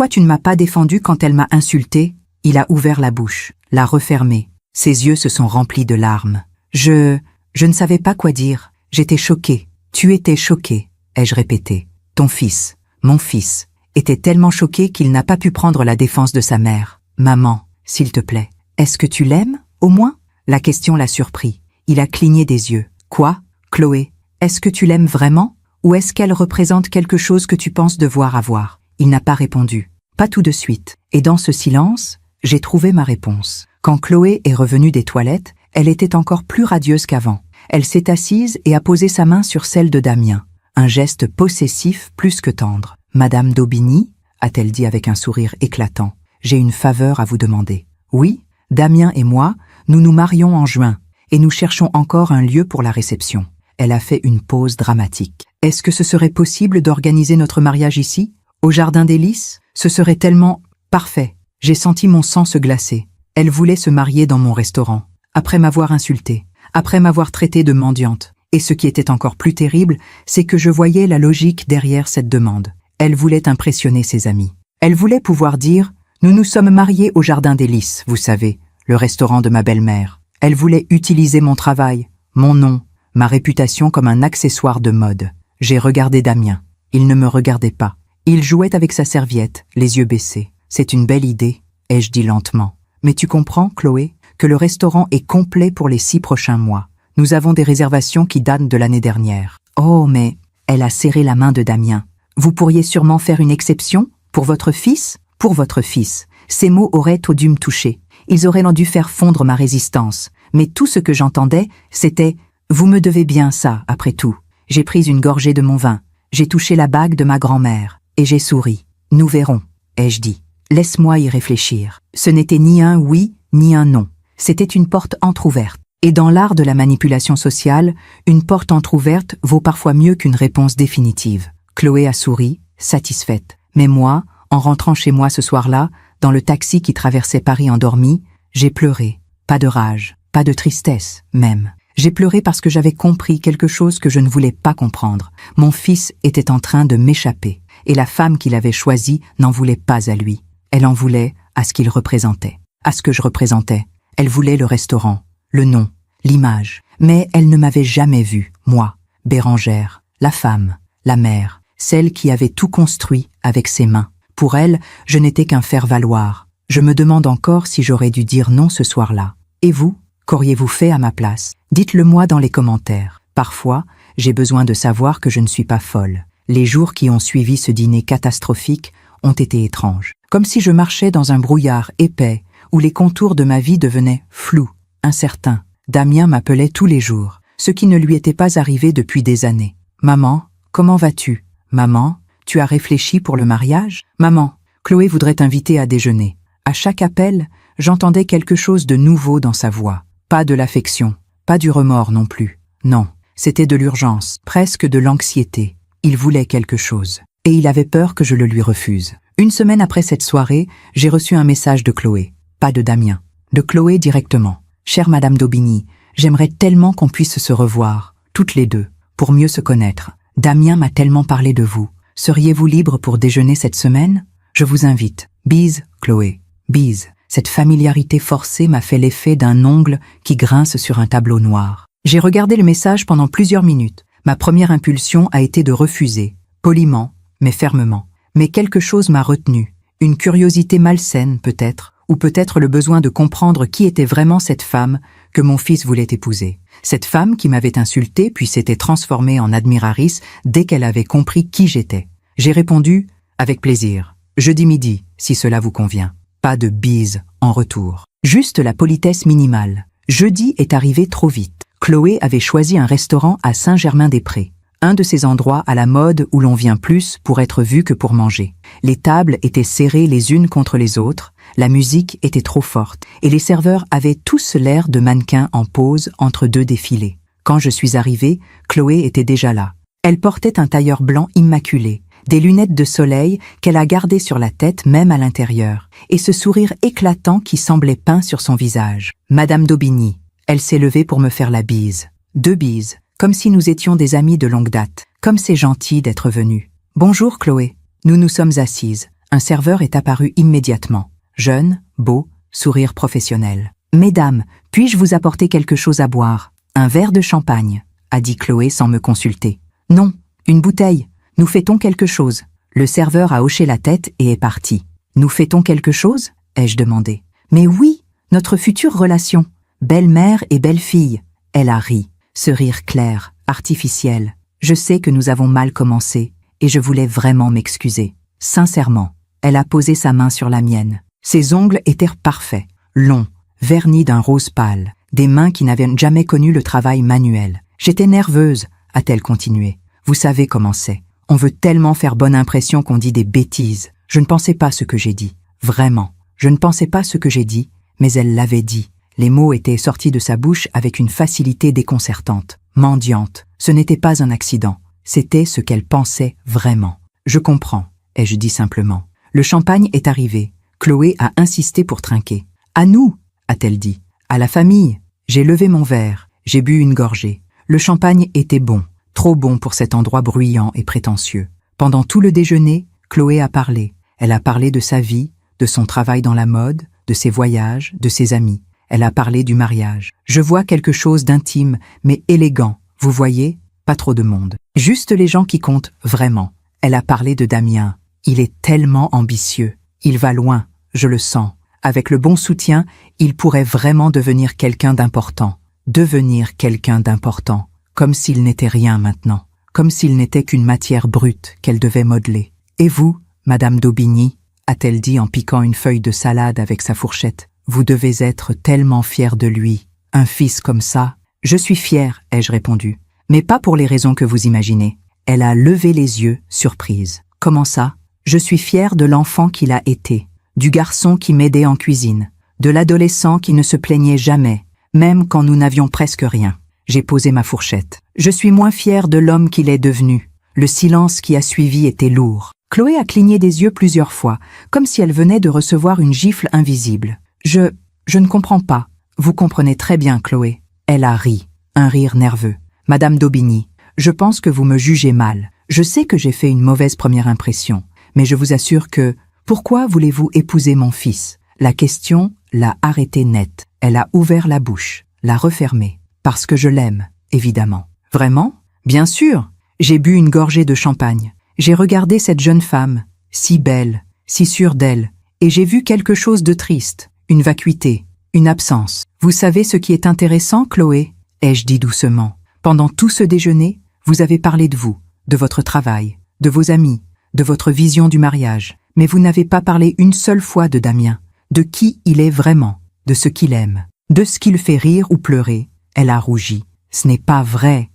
tu ne m'as pas défendu quand elle m'a insulté ?» Il a ouvert la bouche, l'a refermée. Ses yeux se sont remplis de larmes. Je ne savais pas quoi dire. J'étais choquée. Tu étais choquée, ai-je répété. Ton fils, mon fils, était tellement choqué qu'il n'a pas pu prendre la défense de sa mère. Maman, s'il te plaît, est-ce que tu l'aimes, au moins? La question l'a surpris. Il a cligné des yeux. Quoi, Chloé? Est-ce que tu l'aimes vraiment? Ou est-ce qu'elle représente quelque chose que tu penses devoir avoir? Il n'a pas répondu. Pas tout de suite. Et dans ce silence, j'ai trouvé ma réponse. Quand Chloé est revenue des toilettes, elle était encore plus radieuse qu'avant. Elle s'est assise et a posé sa main sur celle de Damien. Un geste possessif plus que tendre. « Madame d'Aubigny ?» a-t-elle dit avec un sourire éclatant. « J'ai une faveur à vous demander. » « Oui, Damien et moi, nous nous marions en juin, et nous cherchons encore un lieu pour la réception. » Elle a fait une pause dramatique. « Est-ce que ce serait possible d'organiser notre mariage ici, au Jardin des Lys? Ce serait tellement parfait. » J'ai senti mon sang se glacer. Elle voulait se marier dans mon restaurant, après m'avoir insultée, après m'avoir traitée de mendiante. Et ce qui était encore plus terrible, c'est que je voyais la logique derrière cette demande. Elle voulait impressionner ses amis. Elle voulait pouvoir dire « Nous nous sommes mariés au Jardin des Lys, vous savez, le restaurant de ma belle-mère. » Elle voulait utiliser mon travail, mon nom, ma réputation comme un accessoire de mode. J'ai regardé Damien. Il ne me regardait pas. Il jouait avec sa serviette, les yeux baissés. « C'est une belle idée, » ai-je dit lentement. « Mais tu comprends, Chloé, que le restaurant est complet pour les 6 prochains mois. Nous avons des réservations qui datent de l'année dernière. »« Oh, mais... » Elle a serré la main de Damien. « Vous pourriez sûrement faire une exception? Pour votre fils? Pour votre fils. » Ces mots auraient dû me toucher. Ils auraient dû faire fondre ma résistance. Mais tout ce que j'entendais, c'était « Vous me devez bien ça, après tout. » J'ai pris une gorgée de mon vin. J'ai touché la bague de ma grand-mère. Et j'ai souri. « Nous verrons, » ai-je dit. « Laisse-moi y réfléchir. » Ce n'était ni un oui, ni un non. C'était une porte entr'ouverte. Et dans l'art de la manipulation sociale, une porte entr'ouverte vaut parfois mieux qu'une réponse définitive. Chloé a souri, satisfaite. Mais moi, en rentrant chez moi ce soir-là, dans le taxi qui traversait Paris endormi, j'ai pleuré. Pas de rage, pas de tristesse, même. J'ai pleuré parce que j'avais compris quelque chose que je ne voulais pas comprendre. Mon fils était en train de m'échapper, et la femme qu'il avait choisie n'en voulait pas à lui. Elle en voulait à ce qu'il représentait, à ce que je représentais. Elle voulait le restaurant, le nom, l'image. Mais elle ne m'avait jamais vue, moi, Bérengère, la femme, la mère, celle qui avait tout construit avec ses mains. Pour elle, je n'étais qu'un faire-valoir. Je me demande encore si j'aurais dû dire non ce soir-là. Et vous, qu'auriez-vous fait à ma place? Dites-le moi dans les commentaires. Parfois, j'ai besoin de savoir que je ne suis pas folle. Les jours qui ont suivi ce dîner catastrophique ont été étranges. Comme si je marchais dans un brouillard épais, où les contours de ma vie devenaient flous, incertains. Damien m'appelait tous les jours, ce qui ne lui était pas arrivé depuis des années. « Maman, comment vas-tu ? Maman, tu as réfléchi pour le mariage ? Maman, Chloé voudrait t'inviter à déjeuner. » À chaque appel, j'entendais quelque chose de nouveau dans sa voix. Pas de l'affection, pas du remords non plus. Non, c'était de l'urgence, presque de l'anxiété. Il voulait quelque chose. Et il avait peur que je le lui refuse. Une semaine après cette soirée, j'ai reçu un message de Chloé. Pas de Damien. De Chloé directement. « Chère Madame d'Aubigny, j'aimerais tellement qu'on puisse se revoir, toutes les deux, pour mieux se connaître. Damien m'a tellement parlé de vous. Seriez-vous libre pour déjeuner cette semaine ? Je vous invite. Bise, Chloé. Bise. » Cette familiarité forcée m'a fait l'effet d'un ongle qui grince sur un tableau noir. J'ai regardé le message pendant plusieurs minutes. Ma première impulsion a été de refuser, poliment, mais fermement. Mais quelque chose m'a retenu. Une curiosité malsaine, peut-être, ou peut-être le besoin de comprendre qui était vraiment cette femme que mon fils voulait épouser. Cette femme qui m'avait insulté puis s'était transformée en admiratrice dès qu'elle avait compris qui j'étais. J'ai répondu « Avec plaisir. Jeudi midi, si cela vous convient. » Pas de bise en retour. Juste la politesse minimale. Jeudi est arrivé trop vite. Chloé avait choisi un restaurant à Saint-Germain-des-Prés. Un de ces endroits à la mode où l'on vient plus pour être vu que pour manger. Les tables étaient serrées les unes contre les autres, la musique était trop forte, et les serveurs avaient tous l'air de mannequins en pause entre deux défilés. Quand je suis arrivée, Chloé était déjà là. Elle portait un tailleur blanc immaculé, des lunettes de soleil qu'elle a gardées sur la tête même à l'intérieur, et ce sourire éclatant qui semblait peint sur son visage. Madame d'Aubigny, elle s'est levée pour me faire la bise. 2 bises, comme si nous étions des amis de longue date. Comme c'est gentil d'être venu. Bonjour Chloé. Nous nous sommes assises. Un serveur est apparu immédiatement. Jeune, beau, sourire professionnel. Mesdames, puis-je vous apporter quelque chose à boire ? Un verre de champagne, a dit Chloé sans me consulter. Non, une bouteille. Nous fêtons quelque chose. Le serveur a hoché la tête et est parti. Nous fêtons quelque chose ? Ai-je demandé. Mais oui, notre future relation. Belle-mère et belle-fille. Elle a ri. Ce rire clair, artificiel. Je sais que nous avons mal commencé et je voulais vraiment m'excuser. Sincèrement, elle a posé sa main sur la mienne. Ses ongles étaient parfaits, longs, vernis d'un rose pâle. Des mains qui n'avaient jamais connu le travail manuel. J'étais nerveuse, a-t-elle continué. Vous savez comment c'est. On veut tellement faire bonne impression qu'on dit des bêtises. Je ne pensais pas ce que j'ai dit. Vraiment. Je ne pensais pas ce que j'ai dit, mais elle l'avait dit. Les mots étaient sortis de sa bouche avec une facilité déconcertante, mendiante. Ce n'était pas un accident. C'était ce qu'elle pensait vraiment. Je comprends, ai-je dit simplement. Le champagne est arrivé. Chloé a insisté pour trinquer. À nous, a-t-elle dit. À la famille. J'ai levé mon verre. J'ai bu une gorgée. Le champagne était bon. Trop bon pour cet endroit bruyant et prétentieux. Pendant tout le déjeuner, Chloé a parlé. Elle a parlé de sa vie, de son travail dans la mode, de ses voyages, de ses amis. Elle a parlé du mariage. Je vois quelque chose d'intime, mais élégant. Vous voyez, pas trop de monde. Juste les gens qui comptent vraiment. Elle a parlé de Damien. Il est tellement ambitieux. Il va loin, je le sens. Avec le bon soutien, il pourrait vraiment devenir quelqu'un d'important. Devenir quelqu'un d'important. Comme s'il n'était rien maintenant. Comme s'il n'était qu'une matière brute qu'elle devait modeler. Et vous, Madame d'Aubigny, a-t-elle dit en piquant une feuille de salade avec sa fourchette, vous devez être tellement fière de lui. Un fils comme ça. Je suis fière, ai-je répondu. Mais pas pour les raisons que vous imaginez. Elle a levé les yeux, surprise. Comment ça ? Je suis fière de l'enfant qu'il a été. Du garçon qui m'aidait en cuisine. De l'adolescent qui ne se plaignait jamais, même quand nous n'avions presque rien. J'ai posé ma fourchette. Je suis moins fière de l'homme qu'il est devenu. Le silence qui a suivi était lourd. Chloé a cligné des yeux plusieurs fois, comme si elle venait de recevoir une gifle invisible. Je ne comprends pas. Vous comprenez très bien, Chloé. Elle a ri, un rire nerveux. Madame d'Aubigny, je pense que vous me jugez mal. Je sais que j'ai fait une mauvaise première impression, mais je vous assure que... Pourquoi voulez-vous épouser mon fils ? La question l'a arrêtée net. Elle a ouvert la bouche, l'a refermée. Parce que je l'aime, évidemment. Vraiment ? Bien sûr. J'ai bu une gorgée de champagne. J'ai regardé cette jeune femme, si belle, si sûre d'elle, et j'ai vu quelque chose de triste, une vacuité, une absence. Vous savez ce qui est intéressant, Chloé ? Ai-je dit doucement. Pendant tout ce déjeuner, Vous avez parlé de vous, de votre travail, de vos amis, de votre vision du mariage. Mais vous n'avez pas parlé une seule fois de Damien, de qui il est vraiment, de ce qu'il aime, de ce qu'il fait rire ou pleurer. Elle a rougi. Ce n'est pas vrai.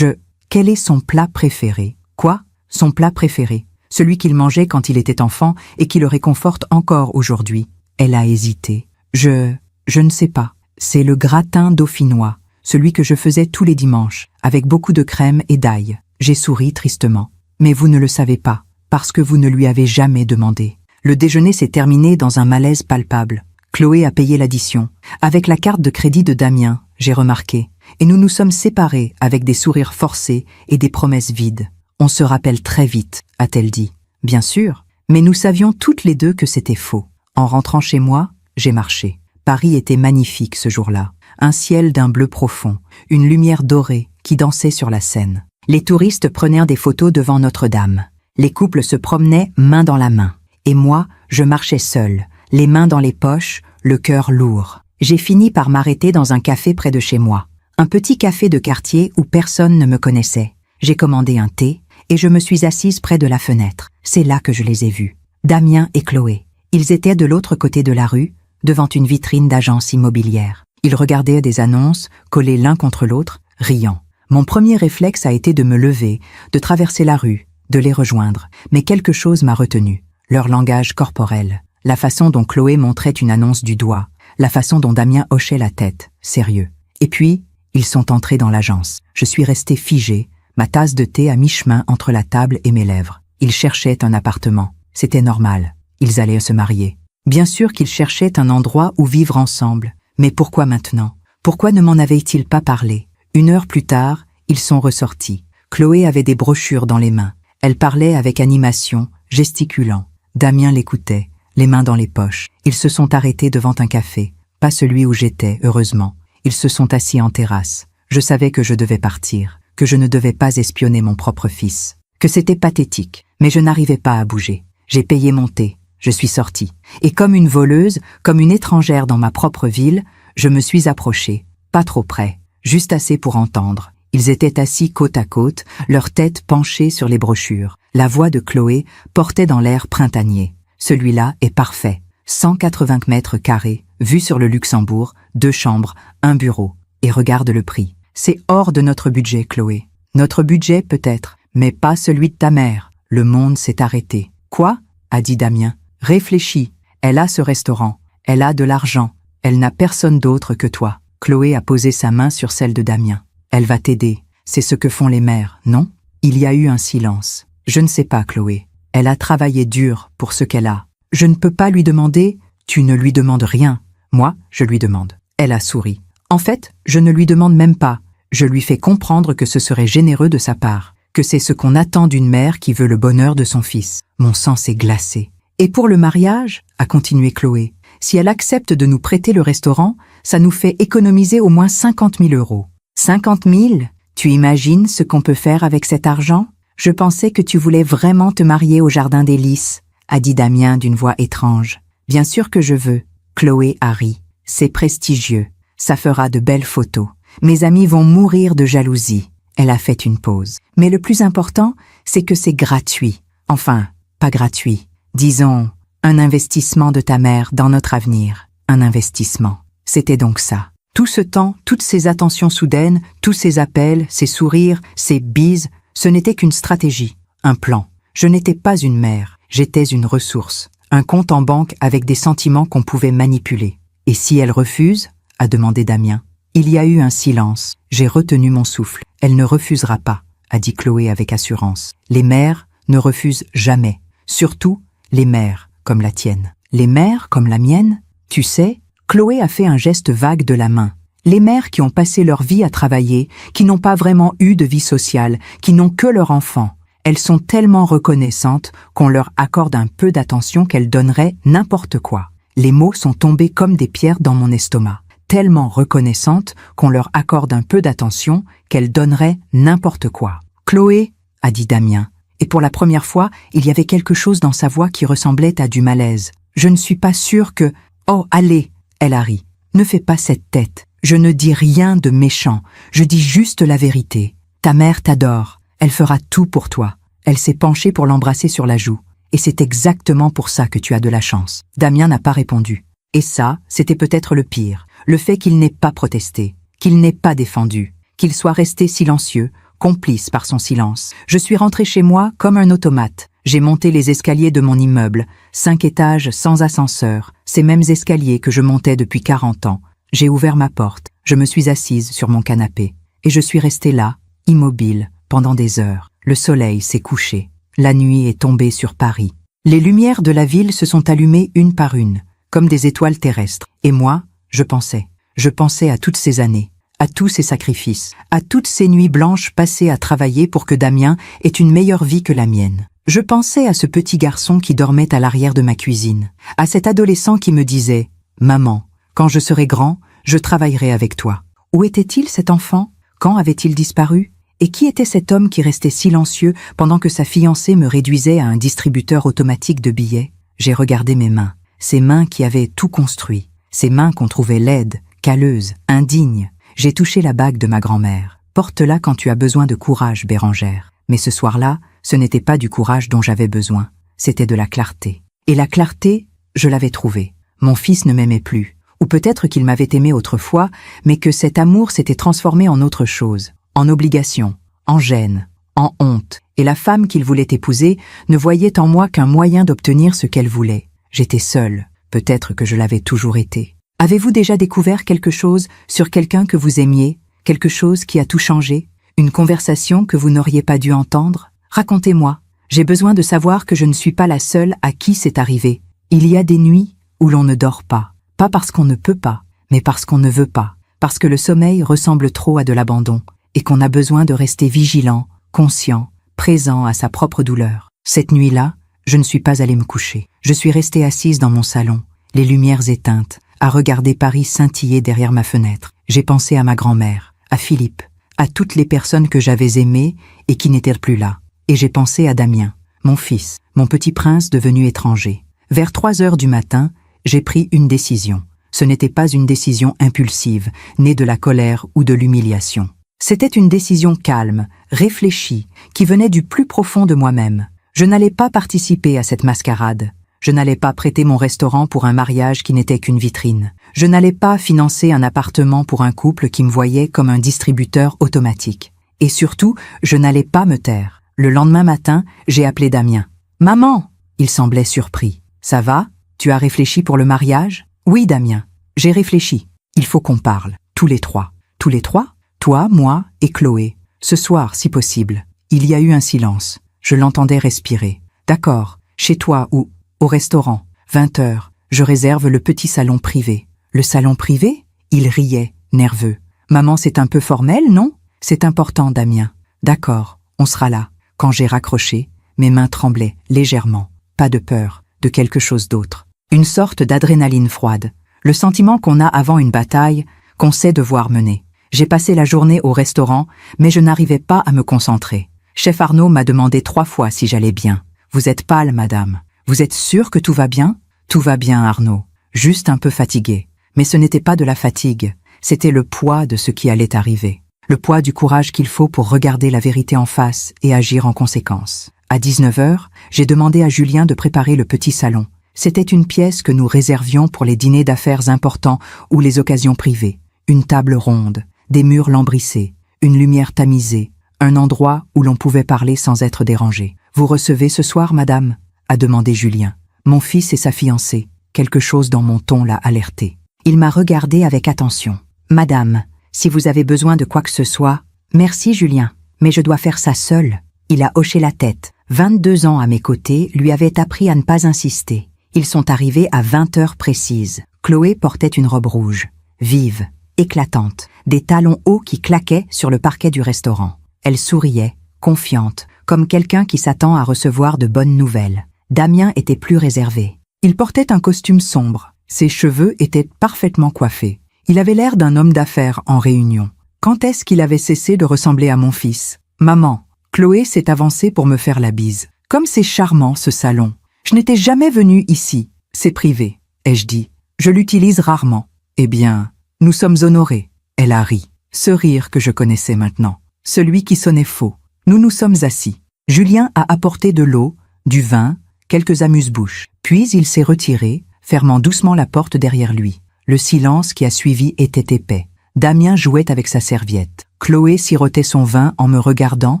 Quel est son plat préféré? Quoi? Son plat préféré? Celui qu'il mangeait quand il était enfant et qui le réconforte encore aujourd'hui. Elle a hésité. Je ne sais pas. C'est le gratin dauphinois, celui que je faisais tous les dimanches, avec beaucoup de crème et d'ail. J'ai souri tristement. Mais vous ne le savez pas, parce que vous ne lui avez jamais demandé. Le déjeuner s'est terminé dans un malaise palpable. Chloé a payé l'addition, avec la carte de crédit de Damien, j'ai remarqué, et nous nous sommes séparés avec des sourires forcés et des promesses vides. On se rappelle très vite, a-t-elle dit. Bien sûr, mais nous savions toutes les deux que c'était faux. En rentrant chez moi, j'ai marché. Paris était magnifique ce jour-là. Un ciel d'un bleu profond, une lumière dorée qui dansait sur la Seine. Les touristes prenaient des photos devant Notre-Dame. Les couples se promenaient main dans la main. Et moi, je marchais seule, les mains dans les poches, le cœur lourd. J'ai fini par m'arrêter dans un café près de chez moi. Un petit café de quartier où personne ne me connaissait. J'ai commandé un thé et je me suis assise près de la fenêtre. C'est là que je les ai vus. Damien et Chloé. Ils étaient de l'autre côté de la rue, devant une vitrine d'agence immobilière. Ils regardaient des annonces, collées l'un contre l'autre, riant. Mon premier réflexe a été de me lever, de traverser la rue, de les rejoindre. Mais quelque chose m'a retenu. Leur langage corporel. La façon dont Chloé montrait une annonce du doigt. La façon dont Damien hochait la tête, sérieux. Et puis, ils sont entrés dans l'agence. Je suis restée figée, ma tasse de thé à mi-chemin entre la table et mes lèvres. Ils cherchaient un appartement. C'était normal. Ils allaient se marier. Bien sûr qu'ils cherchaient un endroit où vivre ensemble. Mais pourquoi maintenant? Pourquoi ne m'en avaient-ils pas parlé? 1 heure plus tard, ils sont ressortis. Chloé avait des brochures dans les mains. Elle parlait avec animation, gesticulant. Damien l'écoutait, les mains dans les poches. Ils se sont arrêtés devant un café. Pas celui où j'étais, heureusement. Ils se sont assis en terrasse. Je savais que je devais partir, que je ne devais pas espionner mon propre fils, que c'était pathétique, mais je n'arrivais pas à bouger. J'ai payé mon thé. Je suis sortie. Et comme une voleuse, comme une étrangère dans ma propre ville, je me suis approchée. Pas trop près, juste assez pour entendre. Ils étaient assis côte à côte, leurs têtes penchées sur les brochures. La voix de Chloé portait dans l'air printanier. Celui-là est parfait. 180 mètres carrés, vue sur le Luxembourg, 2 chambres, 1 bureau. Et regarde le prix. C'est hors de notre budget, Chloé. Notre budget peut-être, mais pas celui de ta mère. Le monde s'est arrêté. Quoi? A dit Damien. Réfléchis. Elle a ce restaurant. Elle a de l'argent. Elle n'a personne d'autre que toi. Chloé a posé sa main sur celle de Damien. Elle va t'aider. C'est ce que font les mères, non? Il y a eu un silence. Je ne sais pas, Chloé. Elle a travaillé dur pour ce qu'elle a. Je ne peux pas lui demander. Tu ne lui demandes rien. Moi, je lui demande. Elle a souri. En fait, je ne lui demande même pas. Je lui fais comprendre que ce serait généreux de sa part, que c'est ce qu'on attend d'une mère qui veut le bonheur de son fils. Mon sang s'est glacé. Et pour le mariage, a continué Chloé, si elle accepte de nous prêter le restaurant, ça nous fait économiser au moins 50 000 €. 50 000? Tu imagines ce qu'on peut faire avec cet argent? Je pensais que tu voulais vraiment te marier au Jardin des Lys, a dit Damien d'une voix étrange. Bien sûr que je veux. Chloé a ri. C'est prestigieux. Ça fera de belles photos. Mes amis vont mourir de jalousie. Elle a fait une pause. Mais le plus important, c'est que c'est gratuit. Enfin, pas gratuit. Disons, un investissement de ta mère dans notre avenir. Un investissement. C'était donc ça. Tout ce temps, toutes ces attentions soudaines, tous ces appels, ces sourires, ces bises, ce n'était qu'une stratégie, un plan. Je n'étais pas une mère, j'étais une ressource. Un compte en banque avec des sentiments qu'on pouvait manipuler. Et si elle refuse? A demandé Damien. Il y a eu un silence. J'ai retenu mon souffle. Elle ne refusera pas, a dit Chloé avec assurance. Les mères ne refusent jamais. Surtout, les mères comme la tienne. Les mères comme la mienne? Tu sais, Chloé a fait un geste vague de la main. Les mères qui ont passé leur vie à travailler, qui n'ont pas vraiment eu de vie sociale, qui n'ont que leur enfant, elles sont tellement reconnaissantes qu'on leur accorde un peu d'attention qu'elles donneraient n'importe quoi. Les mots sont tombés comme des pierres dans mon estomac. Tellement reconnaissantes qu'on leur accorde un peu d'attention qu'elles donneraient n'importe quoi. Chloé, a dit Damien, et pour la première fois, il y avait quelque chose dans sa voix qui ressemblait à du malaise. Je ne suis pas sûre que... Oh, allez, elle a ri. Ne fais pas cette tête. Je ne dis rien de méchant. Je dis juste la vérité. Ta mère t'adore. Elle fera tout pour toi. Elle s'est penchée pour l'embrasser sur la joue. Et c'est exactement pour ça que tu as de la chance. Damien n'a pas répondu. Et ça, c'était peut-être le pire. Le fait qu'il n'ait pas protesté, qu'il n'ait pas défendu, qu'il soit resté silencieux, complice par son silence. Je suis rentrée chez moi comme un automate. J'ai monté les escaliers de mon immeuble, 5 étages sans ascenseur, ces mêmes escaliers que je montais depuis 40 ans. J'ai ouvert ma porte, je me suis assise sur mon canapé, et je suis restée là, immobile, pendant des heures. Le soleil s'est couché. La nuit est tombée sur Paris. Les lumières de la ville se sont allumées une par une, comme des étoiles terrestres. Et moi, je pensais à toutes ces années, à tous ces sacrifices, à toutes ces nuits blanches passées à travailler pour que Damien ait une meilleure vie que la mienne. Je pensais à ce petit garçon qui dormait à l'arrière de ma cuisine, à cet adolescent qui me disait « Maman, quand je serai grand, je travaillerai avec toi ». Où était-il cet enfant? Quand avait-il disparu? Et qui était cet homme qui restait silencieux pendant que sa fiancée me réduisait à un distributeur automatique de billets? J'ai regardé mes mains, ces mains qui avaient tout construit, ces mains qu'on trouvait laides, calleuses, indignes. J'ai touché la bague de ma grand-mère. Porte-la quand tu as besoin de courage, Bérangère. Mais ce soir-là, ce n'était pas du courage dont j'avais besoin, c'était de la clarté. Et la clarté, je l'avais trouvée. Mon fils ne m'aimait plus, ou peut-être qu'il m'avait aimé autrefois, mais que cet amour s'était transformé en autre chose. En obligation, en gêne, en honte, et la femme qu'il voulait épouser ne voyait en moi qu'un moyen d'obtenir ce qu'elle voulait. J'étais seule, peut-être que je l'avais toujours été. Avez-vous déjà découvert quelque chose sur quelqu'un que vous aimiez, quelque chose qui a tout changé, une conversation que vous n'auriez pas dû entendre? Racontez-moi, j'ai besoin de savoir que je ne suis pas la seule à qui c'est arrivé. Il y a des nuits où l'on ne dort pas parce qu'on ne peut pas, mais parce qu'on ne veut pas, parce que le sommeil ressemble trop à de l'abandon, et qu'on a besoin de rester vigilant, conscient, présent à sa propre douleur. Cette nuit-là, je ne suis pas allée me coucher. Je suis restée assise dans mon salon, les lumières éteintes, à regarder Paris scintiller derrière ma fenêtre. J'ai pensé à ma grand-mère, à Philippe, à toutes les personnes que j'avais aimées et qui n'étaient plus là. Et j'ai pensé à Damien, mon fils, mon petit prince devenu étranger. Vers 3 heures du matin, j'ai pris une décision. Ce n'était pas une décision impulsive, née de la colère ou de l'humiliation. C'était une décision calme, réfléchie, qui venait du plus profond de moi-même. Je n'allais pas participer à cette mascarade. Je n'allais pas prêter mon restaurant pour un mariage qui n'était qu'une vitrine. Je n'allais pas financer un appartement pour un couple qui me voyait comme un distributeur automatique. Et surtout, je n'allais pas me taire. Le lendemain matin, j'ai appelé Damien. « Maman !» Il semblait surpris. « Ça va? Tu as réfléchi pour le mariage ?»« Oui, Damien, j'ai réfléchi. Il faut qu'on parle. Tous les trois. »« Tous les trois ? Toi, moi et Chloé. Ce soir, si possible. » Il y a eu un silence. Je l'entendais respirer. « D'accord. Chez toi ou au restaurant. 20 heures. Je réserve le petit salon privé. »« Le salon privé ?» Il riait, nerveux. « Maman, c'est un peu formel, non ? » ?»« C'est important, Damien. »« D'accord, on sera là. » Quand j'ai raccroché, mes mains tremblaient légèrement. Pas de peur, de quelque chose d'autre. Une sorte d'adrénaline froide. Le sentiment qu'on a avant une bataille, qu'on sait devoir mener. J'ai passé la journée au restaurant, mais je n'arrivais pas à me concentrer. Chef Arnaud m'a demandé 3 fois si j'allais bien. « Vous êtes pâle, madame. Vous êtes sûre que tout va bien ?»« Tout va bien, Arnaud. Juste un peu fatigué. » Mais ce n'était pas de la fatigue, c'était le poids de ce qui allait arriver. Le poids du courage qu'il faut pour regarder la vérité en face et agir en conséquence. À 19 heures, j'ai demandé à Julien de préparer le petit salon. C'était une pièce que nous réservions pour les dîners d'affaires importants ou les occasions privées. Une table ronde, des murs lambrissés, une lumière tamisée, un endroit où l'on pouvait parler sans être dérangé. « Vous recevez ce soir, madame ?» a demandé Julien. Mon fils et sa fiancée. Quelque chose dans mon ton l'a alerté. Il m'a regardé avec attention. « Madame, si vous avez besoin de quoi que ce soit... »« Merci, Julien, mais je dois faire ça seul. » Il a hoché la tête. 22 ans à mes côtés lui avaient appris à ne pas insister. Ils sont arrivés à 20 heures précises. Chloé portait une robe rouge, vive, éclatante, des talons hauts qui claquaient sur le parquet du restaurant. Elle souriait, confiante, comme quelqu'un qui s'attend à recevoir de bonnes nouvelles. Damien était plus réservé. Il portait un costume sombre. Ses cheveux étaient parfaitement coiffés. Il avait l'air d'un homme d'affaires en réunion. Quand est-ce qu'il avait cessé de ressembler à mon fils ? « Maman !» Chloé s'est avancée pour me faire la bise. « Comme c'est charmant, ce salon. Je n'étais jamais venue ici. C'est privé, » ai-je dit. « Je l'utilise rarement. » « Eh bien, nous sommes honorés. » Elle a ri. Ce rire que je connaissais maintenant. Celui qui sonnait faux. Nous nous sommes assis. Julien a apporté de l'eau, du vin, quelques amuse-bouches. Puis il s'est retiré, fermant doucement la porte derrière lui. Le silence qui a suivi était épais. Damien jouait avec sa serviette. Chloé sirotait son vin en me regardant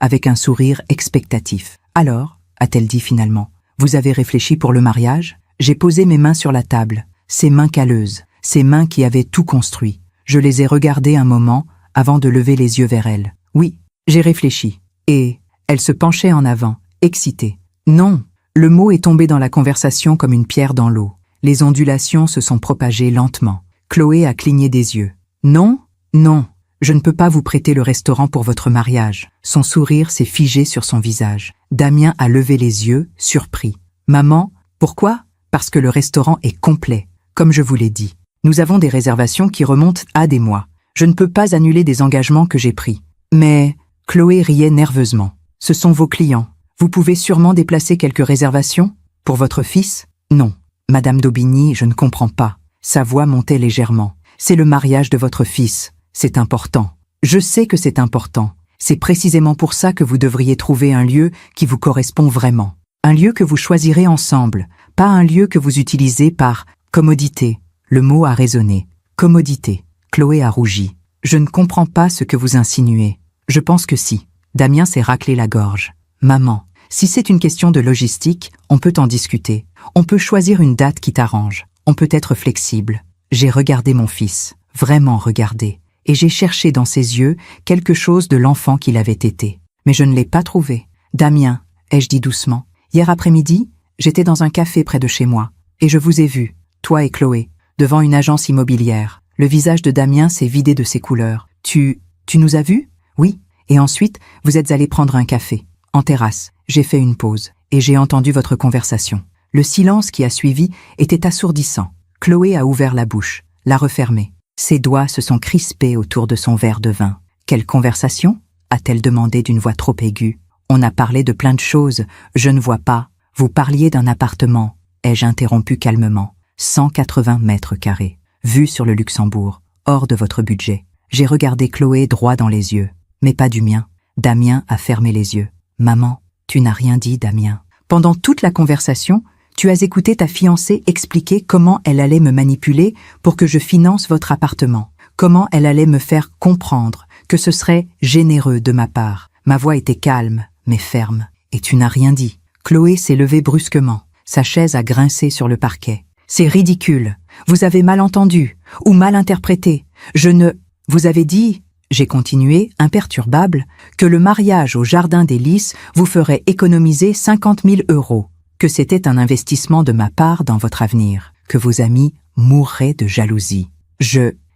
avec un sourire expectatif. « Alors » a-t-elle dit finalement, « vous avez réfléchi pour le mariage ?» J'ai posé mes mains sur la table, ses mains calleuses, ses mains qui avaient tout construit. Je les ai regardées un moment avant de lever les yeux vers elle. « Oui, j'ai réfléchi. » Et elle se penchait en avant, excitée. « Non !» Le mot est tombé dans la conversation comme une pierre dans l'eau. Les ondulations se sont propagées lentement. Chloé a cligné des yeux. « Non, non, je ne peux pas vous prêter le restaurant pour votre mariage. » Son sourire s'est figé sur son visage. Damien a levé les yeux, surpris. « Maman, pourquoi ? » « Parce que le restaurant est complet, comme je vous l'ai dit. Nous avons des réservations qui remontent à des mois. Je ne peux pas annuler des engagements que j'ai pris. » Mais Chloé riait nerveusement. « Ce sont vos clients. Vous pouvez sûrement déplacer quelques réservations ? Pour votre fils ? » ?»« Non. Madame d'Aubigny, je ne comprends pas. » Sa voix montait légèrement. « C'est le mariage de votre fils. C'est important. Je sais que c'est important. C'est précisément pour ça que vous devriez trouver un lieu qui vous correspond vraiment. Un lieu que vous choisirez ensemble, pas un lieu que vous utilisez par commodité. » Le mot a résonné. Commodité. Chloé a rougi. « Je ne comprends pas ce que vous insinuez. » « Je pense que si. » Damien s'est raclé la gorge. « Maman, si c'est une question de logistique, on peut en discuter. On peut choisir une date qui t'arrange. On peut être flexible. » J'ai regardé mon fils, vraiment regardé, et j'ai cherché dans ses yeux quelque chose de l'enfant qu'il avait été. Mais je ne l'ai pas trouvé. « Damien, » ai-je dit doucement, « hier après-midi, j'étais dans un café près de chez moi, et je vous ai vu, toi et Chloé, devant une agence immobilière. » Le visage de Damien s'est vidé de ses couleurs. « Tu nous as vus ? » ?»« Oui. Et ensuite, vous êtes allés prendre un café. En terrasse, j'ai fait une pause, et j'ai entendu votre conversation. » Le silence qui a suivi était assourdissant. Chloé a ouvert la bouche, l'a refermée. Ses doigts se sont crispés autour de son verre de vin. « Quelle conversation ?» a-t-elle demandé d'une voix trop aiguë. « On a parlé de plein de choses, je ne vois pas. Vous parliez d'un appartement, » ai-je interrompu calmement. 180 mètres carrés, vue sur le Luxembourg, hors de votre budget. J'ai regardé Chloé droit dans les yeux, mais pas du mien. Damien a fermé les yeux. « Maman, tu n'as rien dit, Damien. Pendant toute la conversation, tu as écouté ta fiancée expliquer comment elle allait me manipuler pour que je finance votre appartement, comment elle allait me faire comprendre que ce serait généreux de ma part. Ma voix était calme, mais ferme. Et tu n'as rien dit. » Chloé s'est levée brusquement. Sa chaise a grincé sur le parquet. « C'est ridicule. Vous avez mal entendu, ou mal interprété. Je ne... Vous avez dit... » J'ai continué, imperturbable, que le mariage au Jardin des Lys vous ferait économiser 50 000 €, que c'était un investissement de ma part dans votre avenir, que vos amis mourraient de jalousie.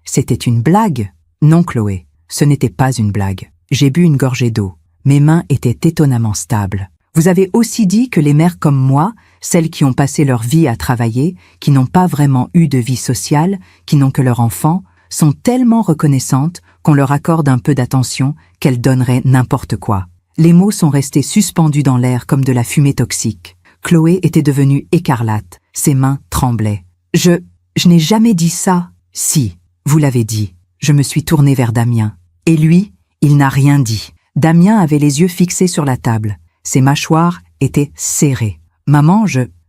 C'était une blague? Non, Chloé, ce n'était pas une blague. J'ai bu une gorgée d'eau. Mes mains étaient étonnamment stables. Vous avez aussi dit que les mères comme moi, celles qui ont passé leur vie à travailler, qui n'ont pas vraiment eu de vie sociale, qui n'ont que leur enfant, sont tellement reconnaissantes qu'on leur accorde un peu d'attention qu'elles donneraient n'importe quoi. Les mots sont restés suspendus dans l'air comme de la fumée toxique. Chloé était devenue écarlate, ses mains tremblaient. Je n'ai jamais dit ça. Si, vous l'avez dit. Je me suis tournée vers Damien. Et lui, il n'a rien dit. Damien avait les yeux fixés sur la table. Ses mâchoires étaient serrées. « Maman,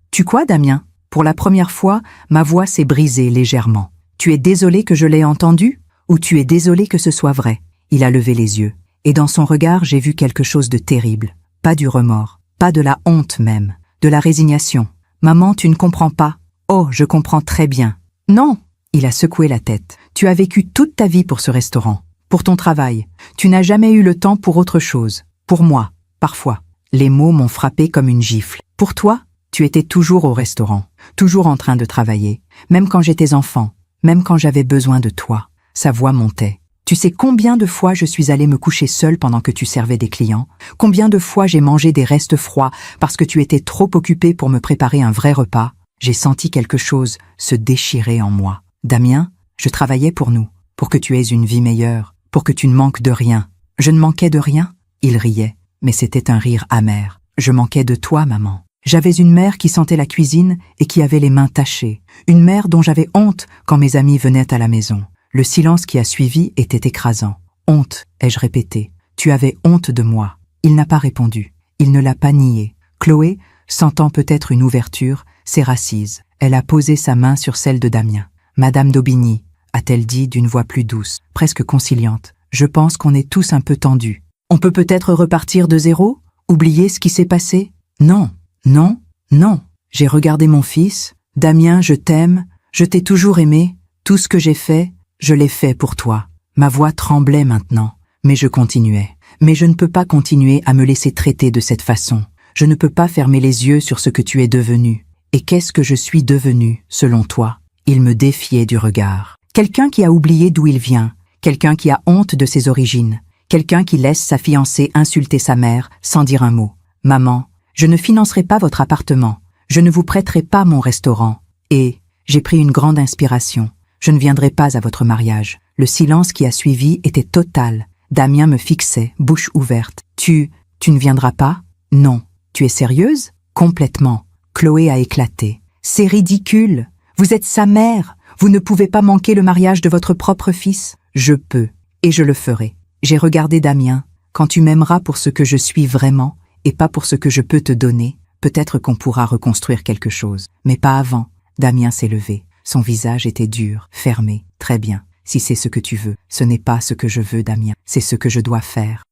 Tu quoi, Damien ? » Pour la première fois, ma voix s'est brisée légèrement. « Tu es désolé que je l'ai entendu ? Ou tu es désolé que ce soit vrai ?» Il a levé les yeux. Et dans son regard, j'ai vu quelque chose de terrible. Pas du remords, pas de la honte même, de la résignation. « Maman, tu ne comprends pas. »« Oh, je comprends très bien. »« Non !» Il a secoué la tête. « Tu as vécu toute ta vie pour ce restaurant, pour ton travail. Tu n'as jamais eu le temps pour autre chose. Pour moi, parfois. » Les mots m'ont frappé comme une gifle. « Pour toi, tu étais toujours au restaurant, toujours en train de travailler, même quand j'étais enfant, même quand j'avais besoin de toi. » Sa voix montait. « Tu sais combien de fois je suis allée me coucher seule pendant que tu servais des clients? Combien de fois j'ai mangé des restes froids parce que tu étais trop occupé pour me préparer un vrai repas? J'ai senti quelque chose se déchirer en moi. Damien, je travaillais pour nous, pour que tu aies une vie meilleure, pour que tu ne manques de rien. Je ne manquais de rien ?» Il riait, mais c'était un rire amer. « Je manquais de toi, maman. J'avais une mère qui sentait la cuisine et qui avait les mains tachées. Une mère dont j'avais honte quand mes amis venaient à la maison. » Le silence qui a suivi était écrasant. « Honte » ai-je répété. « Tu avais honte de moi. » Il n'a pas répondu. Il ne l'a pas nié. Chloé, sentant peut-être une ouverture, s'est rassise. Elle a posé sa main sur celle de Damien. « Madame d'Aubigny », a-t-elle dit d'une voix plus douce, presque conciliante, « je pense qu'on est tous un peu tendus. On peut peut-être repartir de zéro? Oublier ce qui s'est passé? Non, non, non. J'ai regardé mon fils. Damien, je t'aime. Je t'ai toujours aimé. Tout ce que j'ai fait, je l'ai fait pour toi. » Ma voix tremblait maintenant, mais je continuais. Mais je ne peux pas continuer à me laisser traiter de cette façon. Je ne peux pas fermer les yeux sur ce que tu es devenu. Et qu'est-ce que je suis devenu, selon toi? Il me défiait du regard. Quelqu'un qui a oublié d'où il vient, quelqu'un qui a honte de ses origines, quelqu'un qui laisse sa fiancée insulter sa mère sans dire un mot. « Maman, je ne financerai pas votre appartement, je ne vous prêterai pas mon restaurant. Et j'ai pris une grande inspiration. Je ne viendrai pas à votre mariage. » Le silence qui a suivi était total. Damien me fixait, bouche ouverte. « Tu ne viendras pas? Non. Tu es sérieuse? » Complètement. Chloé a éclaté. « C'est ridicule. Vous êtes sa mère. Vous ne pouvez pas manquer le mariage de votre propre fils. »« Je peux, et je le ferai. » J'ai regardé Damien. « Quand tu m'aimeras pour ce que je suis vraiment, et pas pour ce que je peux te donner, peut-être qu'on pourra reconstruire quelque chose. Mais pas avant. » Damien s'est levé. Son visage était dur, fermé. « Très bien. Si c'est ce que tu veux, ce n'est pas ce que je veux, Damien. C'est ce que je dois faire. »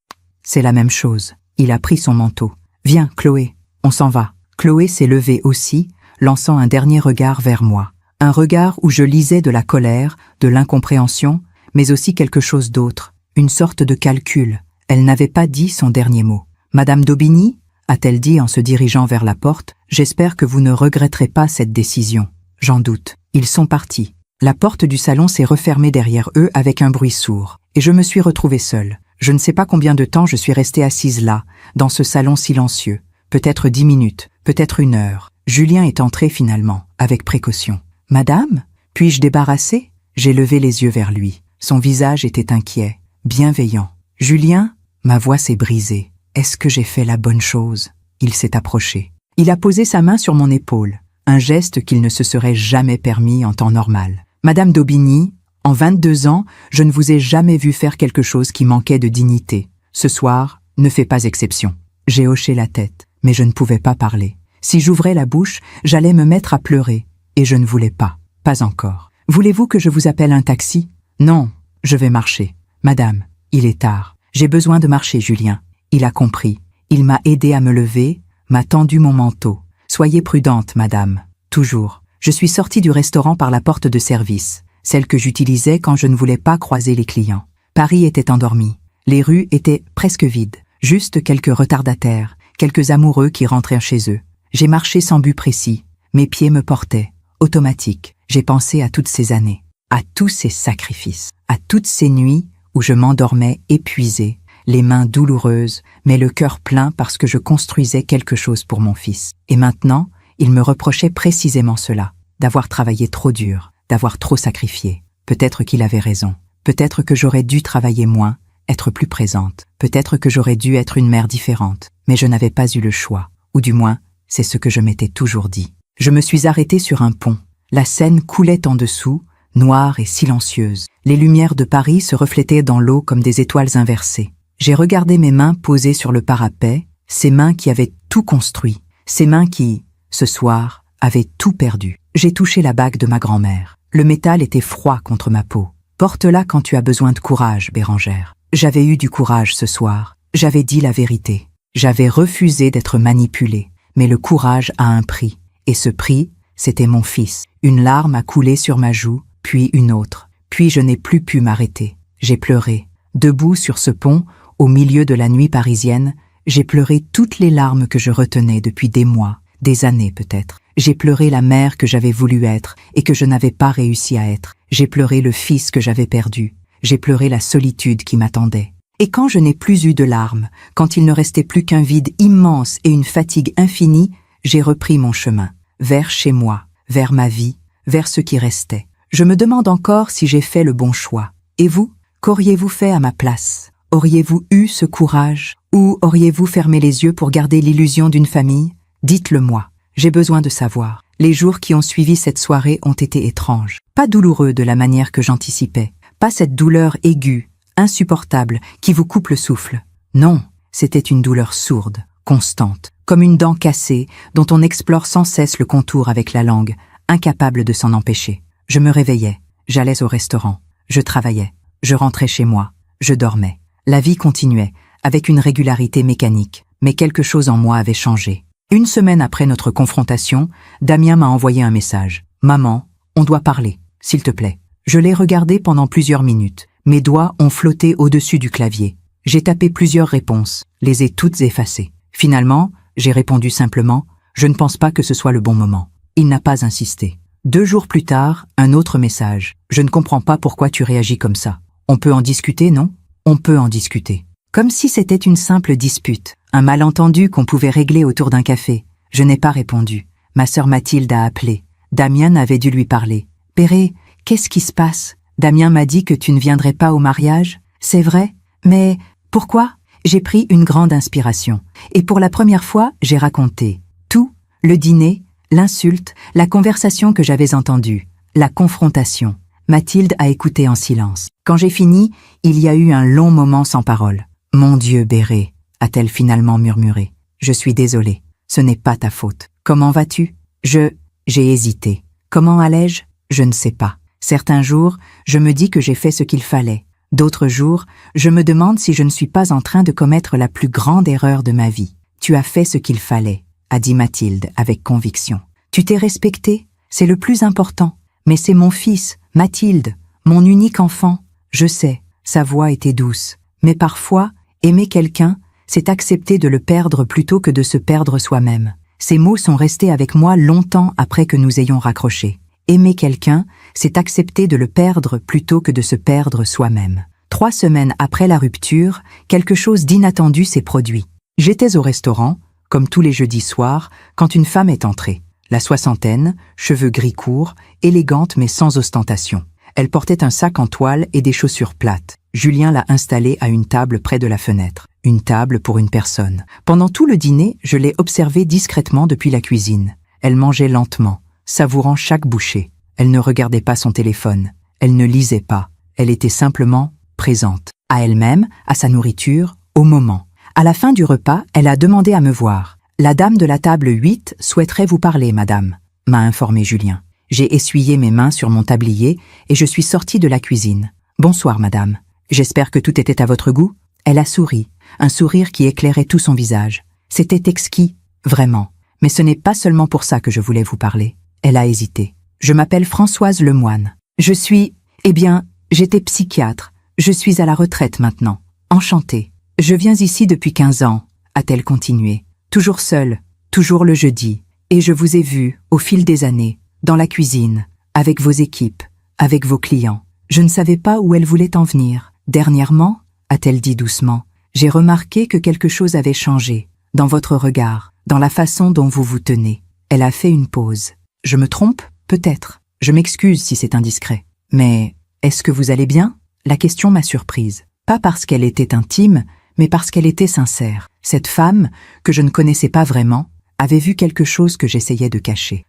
C'est la même chose. Il a pris son manteau. « Viens, Chloé, on s'en va. » Chloé s'est levée aussi, lançant un dernier regard vers moi. Un regard où je lisais de la colère, de l'incompréhension, mais aussi quelque chose d'autre, une sorte de calcul. Elle n'avait pas dit son dernier mot. « Madame d'Aubigny » a-t-elle dit en se dirigeant vers la porte, « j'espère que vous ne regretterez pas cette décision. » J'en doute. Ils sont partis. La porte du salon s'est refermée derrière eux avec un bruit sourd, et je me suis retrouvée seule. Je ne sais pas combien de temps je suis restée assise là, dans ce salon silencieux. Peut-être 10 minutes, peut-être 1 heure. Julien est entré finalement, avec précaution. « Madame, puis-je débarrasser ?» J'ai levé les yeux vers lui. Son visage était inquiet, bienveillant. « Julien ?» Ma voix s'est brisée. « Est-ce que j'ai fait la bonne chose ?» Il s'est approché. Il a posé sa main sur mon épaule, un geste qu'il ne se serait jamais permis en temps normal. « Madame d'Aubigny, en 22 ans, je ne vous ai jamais vu faire quelque chose qui manquait de dignité. Ce soir, ne fait pas exception. » J'ai hoché la tête, mais je ne pouvais pas parler. Si j'ouvrais la bouche, j'allais me mettre à pleurer, et je ne voulais pas. Pas encore. « Voulez-vous que je vous appelle un taxi ?»« Non, je vais marcher. »« Madame, il est tard. J'ai besoin de marcher, Julien. » Il a compris. Il m'a aidé à me lever, m'a tendu mon manteau. « Soyez prudente, madame. » Toujours. Je suis sortie du restaurant par la porte de service, celle que j'utilisais quand je ne voulais pas croiser les clients. Paris était endormi. Les rues étaient presque vides. Juste quelques retardataires, quelques amoureux qui rentraient chez eux. J'ai marché sans but précis. Mes pieds me portaient. Automatique. J'ai pensé à toutes ces années, à tous ces sacrifices, à toutes ces nuits où je m'endormais épuisée, les mains douloureuses, mais le cœur plein parce que je construisais quelque chose pour mon fils. Et maintenant, il me reprochait précisément cela, d'avoir travaillé trop dur, d'avoir trop sacrifié. Peut-être qu'il avait raison. Peut-être que j'aurais dû travailler moins, être plus présente. Peut-être que j'aurais dû être une mère différente. Mais je n'avais pas eu le choix. Ou du moins, c'est ce que je m'étais toujours dit. Je me suis arrêtée sur un pont. La Seine coulait en dessous, noire et silencieuse. Les lumières de Paris se reflétaient dans l'eau comme des étoiles inversées. J'ai regardé mes mains posées sur le parapet, ces mains qui avaient tout construit, ces mains qui, ce soir, avaient tout perdu. J'ai touché la bague de ma grand-mère. Le métal était froid contre ma peau. Porte-la quand tu as besoin de courage, Bérangère. J'avais eu du courage ce soir. J'avais dit la vérité. J'avais refusé d'être manipulée. Mais le courage a un prix. Et ce prix, c'était mon fils. Une larme a coulé sur ma joue, puis une autre. Puis je n'ai plus pu m'arrêter. J'ai pleuré. Debout sur ce pont, au milieu de la nuit parisienne, j'ai pleuré toutes les larmes que je retenais depuis des mois, des années peut-être. J'ai pleuré la mère que j'avais voulu être et que je n'avais pas réussi à être. J'ai pleuré le fils que j'avais perdu. J'ai pleuré la solitude qui m'attendait. Et quand je n'ai plus eu de larmes, quand il ne restait plus qu'un vide immense et une fatigue infinie, j'ai repris mon chemin, vers chez moi, vers ma vie, vers ce qui restait. Je me demande encore si j'ai fait le bon choix. Et vous, qu'auriez-vous fait à ma place? Auriez-vous eu ce courage? Ou auriez-vous fermé les yeux pour garder l'illusion d'une famille? Dites-le-moi. J'ai besoin de savoir. Les jours qui ont suivi cette soirée ont été étranges. Pas douloureux de la manière que j'anticipais. Pas cette douleur aiguë, insupportable, qui vous coupe le souffle. Non, C'était une douleur sourde, constante, comme une dent cassée dont on explore sans cesse le contour avec la langue, incapable de s'en empêcher. Je me réveillais, j'allais au restaurant, je travaillais, je rentrais chez moi, je dormais. La vie continuait, avec une régularité mécanique, mais quelque chose en moi avait changé. Une semaine après notre confrontation, Damien m'a envoyé un message. « Maman, on doit parler, s'il te plaît. » Je l'ai regardé pendant plusieurs minutes. Mes doigts ont flotté au-dessus du clavier. J'ai tapé plusieurs réponses, les ai toutes effacées. Finalement, j'ai répondu simplement « Je ne pense pas que ce soit le bon moment. » Il n'a pas insisté. 2 jours plus tard, un autre message. « Je ne comprends pas pourquoi tu réagis comme ça. On peut en discuter, non ? » On peut en discuter. Comme si c'était une simple dispute, un malentendu qu'on pouvait régler autour d'un café. Je n'ai pas répondu. Ma sœur Mathilde a appelé. Damien avait dû lui parler. « Péré, qu'est-ce qui se passe ? Damien m'a dit que tu ne viendrais pas au mariage. C'est vrai ? Mais pourquoi ? » J'ai pris une grande inspiration. Et pour la première fois, j'ai raconté. Tout, le dîner, l'insulte, la conversation que j'avais entendue, la confrontation. Mathilde a écouté en silence. Quand j'ai fini, il y a eu un long moment sans parole. « Mon Dieu, Béré », a-t-elle finalement murmuré. « Je suis désolée. Ce n'est pas ta faute. Comment vas-tu ? » J'ai hésité. Comment allais-je ? Je ne sais pas. Certains jours, je me dis que j'ai fait ce qu'il fallait. D'autres jours, je me demande si je ne suis pas en train de commettre la plus grande erreur de ma vie. « Tu as fait ce qu'il fallait », a dit Mathilde avec conviction. « Tu t'es respecté, c'est le plus important. Mais c'est mon fils, Mathilde, mon unique enfant. Je sais, sa voix était douce. Mais parfois, aimer quelqu'un, c'est accepter de le perdre plutôt que de se perdre soi-même. » Ces mots sont restés avec moi longtemps après que nous ayons raccroché. Aimer quelqu'un, c'est accepter de le perdre plutôt que de se perdre soi-même. 3 semaines après la rupture, quelque chose d'inattendu s'est produit. J'étais au restaurant, comme tous les jeudis soirs, quand une femme est entrée. La soixantaine, cheveux gris courts, élégante mais sans ostentation. Elle portait un sac en toile et des chaussures plates. Julien l'a installée à une table près de la fenêtre. Une table pour une personne. Pendant tout le dîner, je l'ai observée discrètement depuis la cuisine. Elle mangeait lentement, savourant chaque bouchée. Elle ne regardait pas son téléphone. Elle ne lisait pas. Elle était simplement présente. À elle-même, à sa nourriture, au moment. À la fin du repas, elle a demandé à me voir. « La dame de la table 8 souhaiterait vous parler, madame », m'a informé Julien. J'ai essuyé mes mains sur mon tablier et je suis sortie de la cuisine. « Bonsoir, madame. J'espère que tout était à votre goût ?» Elle a souri, un sourire qui éclairait tout son visage. C'était exquis, vraiment. Mais ce n'est pas seulement pour ça que je voulais vous parler. Elle a hésité. « Je m'appelle Françoise Lemoine. J'étais psychiatre. Je suis à la retraite maintenant. Enchantée. Je viens ici depuis 15 ans, a-t-elle continué. Toujours seule, toujours le jeudi. Et je vous ai vu, au fil des années, dans la cuisine, avec vos équipes, avec vos clients. Je ne savais pas où elle voulait en venir. Dernièrement, a-t-elle dit doucement, j'ai remarqué que quelque chose avait changé, dans votre regard, dans la façon dont vous vous tenez. Elle a fait une pause. Je me trompe, peut-être. Je m'excuse si c'est indiscret. Mais est-ce que vous allez bien ? La question m'a surprise. Pas parce qu'elle était intime, mais parce qu'elle était sincère. Cette femme, que je ne connaissais pas vraiment, avait vu quelque chose que j'essayais de cacher.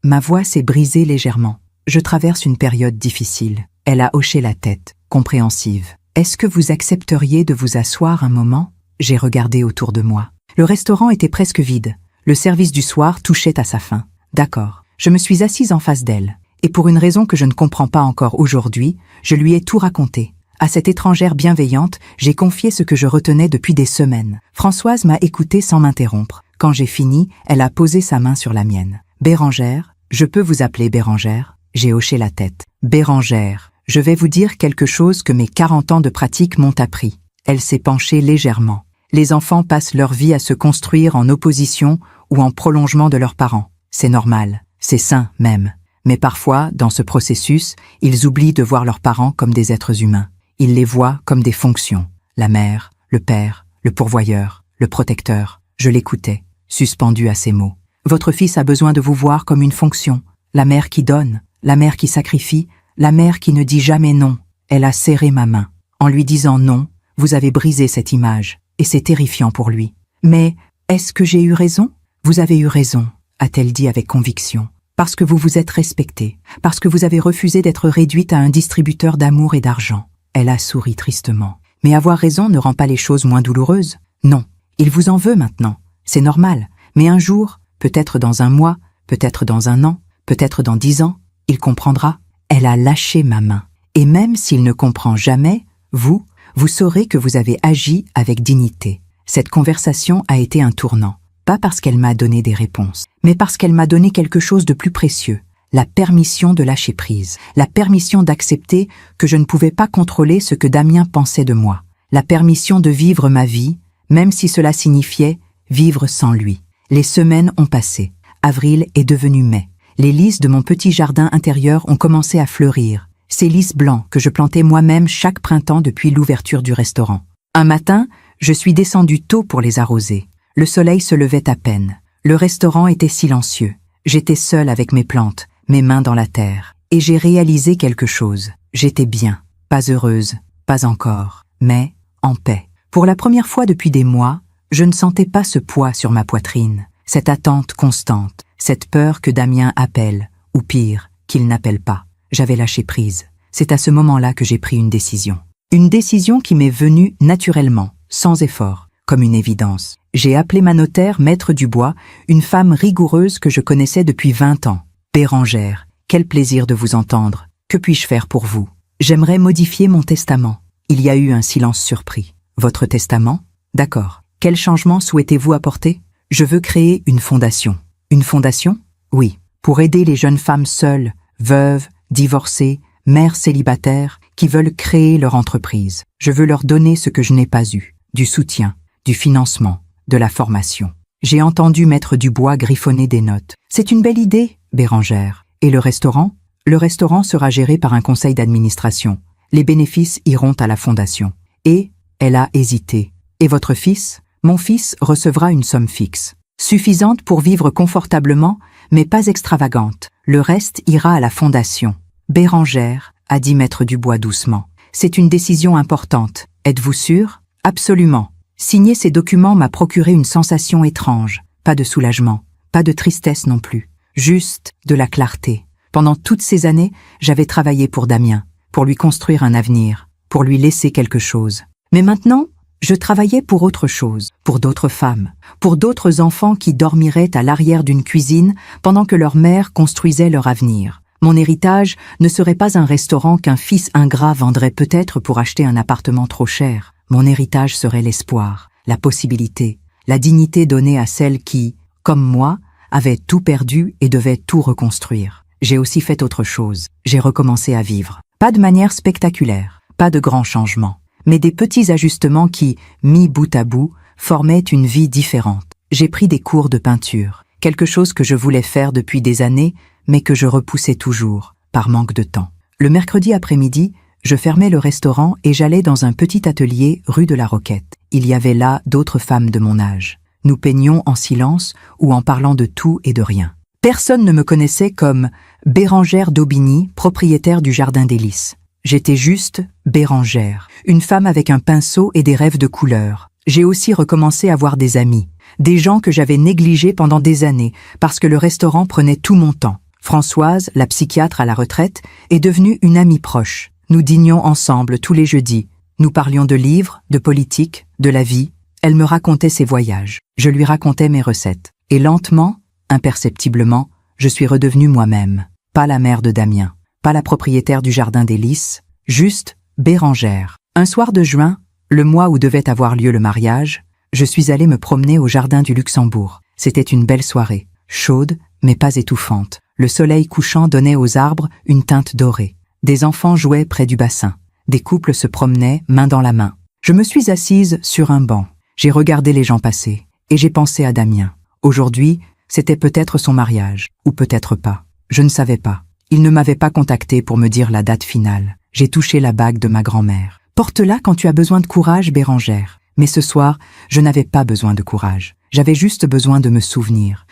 Ma voix s'est brisée légèrement. Je traverse une période difficile. Elle a hoché la tête, compréhensive. Est-ce que vous accepteriez de vous asseoir un moment ? J'ai regardé autour de moi. Le restaurant était presque vide. Le service du soir touchait à sa fin. D'accord. Je me suis assise en face d'elle. Et pour une raison que je ne comprends pas encore aujourd'hui, je lui ai tout raconté. À cette étrangère bienveillante, j'ai confié ce que je retenais depuis des semaines. Françoise m'a écoutée sans m'interrompre. Quand j'ai fini, elle a posé sa main sur la mienne. « Bérangère, je peux vous appeler Bérangère ?» J'ai hoché la tête. « Bérangère, je vais vous dire quelque chose que mes 40 ans de pratique m'ont appris. » Elle s'est penchée légèrement. Les enfants passent leur vie à se construire en opposition ou en prolongement de leurs parents. C'est normal, c'est sain même. Mais parfois, dans ce processus, ils oublient de voir leurs parents comme des êtres humains. Ils les voient comme des fonctions. La mère, le père, le pourvoyeur, le protecteur. Je l'écoutais, suspendu à ces mots. Votre fils a besoin de vous voir comme une fonction. La mère qui donne, la mère qui sacrifie, la mère qui ne dit jamais non. Elle a serré ma main. En lui disant non, vous avez brisé cette image. Et c'est terrifiant pour lui. Mais est-ce que j'ai eu raison ? Vous avez eu raison, a-t-elle dit avec conviction. Parce que vous vous êtes respectée. Parce que vous avez refusé d'être réduite à un distributeur d'amour et d'argent. Elle a souri tristement. Mais avoir raison ne rend pas les choses moins douloureuses. Non, il vous en veut maintenant. C'est normal. Mais un jour, peut-être dans un mois, peut-être dans un an, peut-être dans 10 ans, il comprendra. Elle a lâché ma main. Et même s'il ne comprend jamais, vous saurez que vous avez agi avec dignité. Cette conversation a été un tournant. Pas parce qu'elle m'a donné des réponses, mais parce qu'elle m'a donné quelque chose de plus précieux. La permission de lâcher prise. La permission d'accepter que je ne pouvais pas contrôler ce que Damien pensait de moi. La permission de vivre ma vie, même si cela signifiait vivre sans lui. Les semaines ont passé. Avril est devenu mai. Les lys de mon petit jardin intérieur ont commencé à fleurir. Ces lys blancs que je plantais moi-même chaque printemps depuis l'ouverture du restaurant. Un matin, je suis descendue tôt pour les arroser. Le soleil se levait à peine. Le restaurant était silencieux. J'étais seule avec mes plantes, mes mains dans la terre. Et j'ai réalisé quelque chose. J'étais bien. Pas heureuse, pas encore, mais en paix. Pour la première fois depuis des mois, je ne sentais pas ce poids sur ma poitrine, cette attente constante, cette peur que Damien appelle, ou pire, qu'il n'appelle pas. J'avais lâché prise. C'est à ce moment-là que j'ai pris une décision. Une décision qui m'est venue naturellement, sans effort, comme une évidence. J'ai appelé ma notaire, maître Dubois, une femme rigoureuse que je connaissais depuis 20 ans. Bérengère, quel plaisir de vous entendre. Que puis-je faire pour vous? J'aimerais modifier mon testament. Il y a eu un silence surpris. Votre testament? D'accord. Quel changement souhaitez-vous apporter? Je veux créer une fondation. Une fondation? Oui. Pour aider les jeunes femmes seules, veuves, divorcées, mères célibataires, qui veulent créer leur entreprise. Je veux leur donner ce que je n'ai pas eu. Du soutien, du financement, de la formation. J'ai entendu maître Dubois griffonner des notes. C'est une belle idée, Bérengère. Et le restaurant? Le restaurant sera géré par un conseil d'administration. Les bénéfices iront à la fondation. Et, elle a hésité. Et votre fils? Mon fils recevra une somme fixe. Suffisante pour vivre confortablement, mais pas extravagante. Le reste ira à la fondation. Bérengère, a dit maître Dubois doucement. C'est une décision importante. Êtes-vous sûr? Absolument. Signer ces documents m'a procuré une sensation étrange. Pas de soulagement, pas de tristesse non plus. Juste de la clarté. Pendant toutes ces années, j'avais travaillé pour Damien, pour lui construire un avenir, pour lui laisser quelque chose. Mais maintenant, je travaillais pour autre chose, pour d'autres femmes, pour d'autres enfants qui dormiraient à l'arrière d'une cuisine pendant que leur mère construisait leur avenir. Mon héritage ne serait pas un restaurant qu'un fils ingrat vendrait peut-être pour acheter un appartement trop cher. Mon héritage serait l'espoir, la possibilité, la dignité donnée à celles qui, comme moi, avaient tout perdu et devaient tout reconstruire. J'ai aussi fait autre chose. J'ai recommencé à vivre. Pas de manière spectaculaire, pas de grands changements, mais des petits ajustements qui, mis bout à bout, formaient une vie différente. J'ai pris des cours de peinture, quelque chose que je voulais faire depuis des années, mais que je repoussais toujours, par manque de temps. Le mercredi après-midi, je fermais le restaurant et j'allais dans un petit atelier rue de la Roquette. Il y avait là d'autres femmes de mon âge. Nous peignions en silence ou en parlant de tout et de rien. Personne ne me connaissait comme Bérengère d'Aubigny, propriétaire du Jardin des Lys. J'étais juste Bérengère, une femme avec un pinceau et des rêves de couleur. J'ai aussi recommencé à voir des amis, des gens que j'avais négligés pendant des années parce que le restaurant prenait tout mon temps. Françoise, la psychiatre à la retraite, est devenue une amie proche. Nous dînions ensemble tous les jeudis. Nous parlions de livres, de politique, de la vie. Elle me racontait ses voyages. Je lui racontais mes recettes. Et lentement, imperceptiblement, je suis redevenue moi-même. Pas la mère de Damien, pas la propriétaire du Jardin des Lys, juste Bérengère. Un soir de juin, le mois où devait avoir lieu le mariage, je suis allée me promener au Jardin du Luxembourg. C'était une belle soirée, chaude, mais pas étouffante. Le soleil couchant donnait aux arbres une teinte dorée. Des enfants jouaient près du bassin. Des couples se promenaient, main dans la main. Je me suis assise sur un banc. J'ai regardé les gens passer, et j'ai pensé à Damien. Aujourd'hui, c'était peut-être son mariage, ou peut-être pas. Je ne savais pas. Il ne m'avait pas contacté pour me dire la date finale. J'ai touché la bague de ma grand-mère. Porte-la quand tu as besoin de courage, Bérengère. Mais ce soir, je n'avais pas besoin de courage. J'avais juste besoin de me souvenir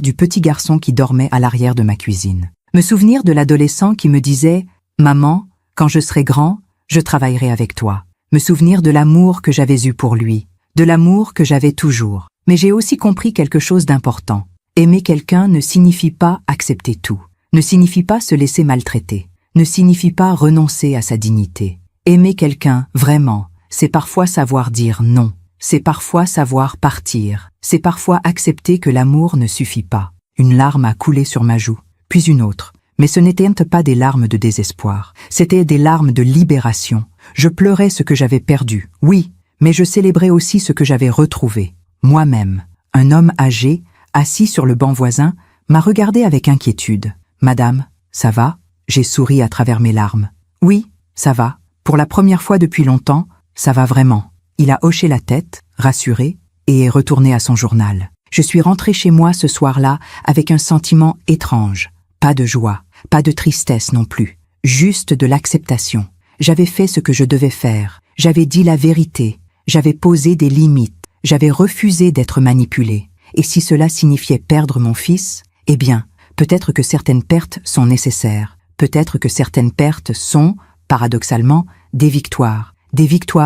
du petit garçon qui dormait à l'arrière de ma cuisine. Me souvenir de l'adolescent qui me disait « Maman, quand je serai grand, je travaillerai avec toi. » Me souvenir de l'amour que j'avais eu pour lui, de l'amour que j'avais toujours. Mais j'ai aussi compris quelque chose d'important. Aimer quelqu'un ne signifie pas accepter tout, ne signifie pas se laisser maltraiter, ne signifie pas renoncer à sa dignité. Aimer quelqu'un, vraiment, c'est parfois savoir dire non. C'est parfois savoir partir. C'est parfois accepter que l'amour ne suffit pas. Une larme a coulé sur ma joue, puis une autre. Mais ce n'étaient pas des larmes de désespoir. C'étaient des larmes de libération. Je pleurais ce que j'avais perdu, oui, mais je célébrais aussi ce que j'avais retrouvé. Moi-même. Un homme âgé, assis sur le banc voisin, m'a regardé avec inquiétude. « Madame, ça va ?» J'ai souri à travers mes larmes. « Oui, ça va. Pour la première fois depuis longtemps, ça va vraiment. » Il a hoché la tête, rassuré, et est retourné à son journal. Je suis rentrée chez moi ce soir-là avec un sentiment étrange. Pas de joie, pas de tristesse non plus, juste de l'acceptation. J'avais fait ce que je devais faire, j'avais dit la vérité, j'avais posé des limites, j'avais refusé d'être manipulée. Et si cela signifiait perdre mon fils, eh bien, peut-être que certaines pertes sont nécessaires, peut-être que certaines pertes sont, paradoxalement, des victoires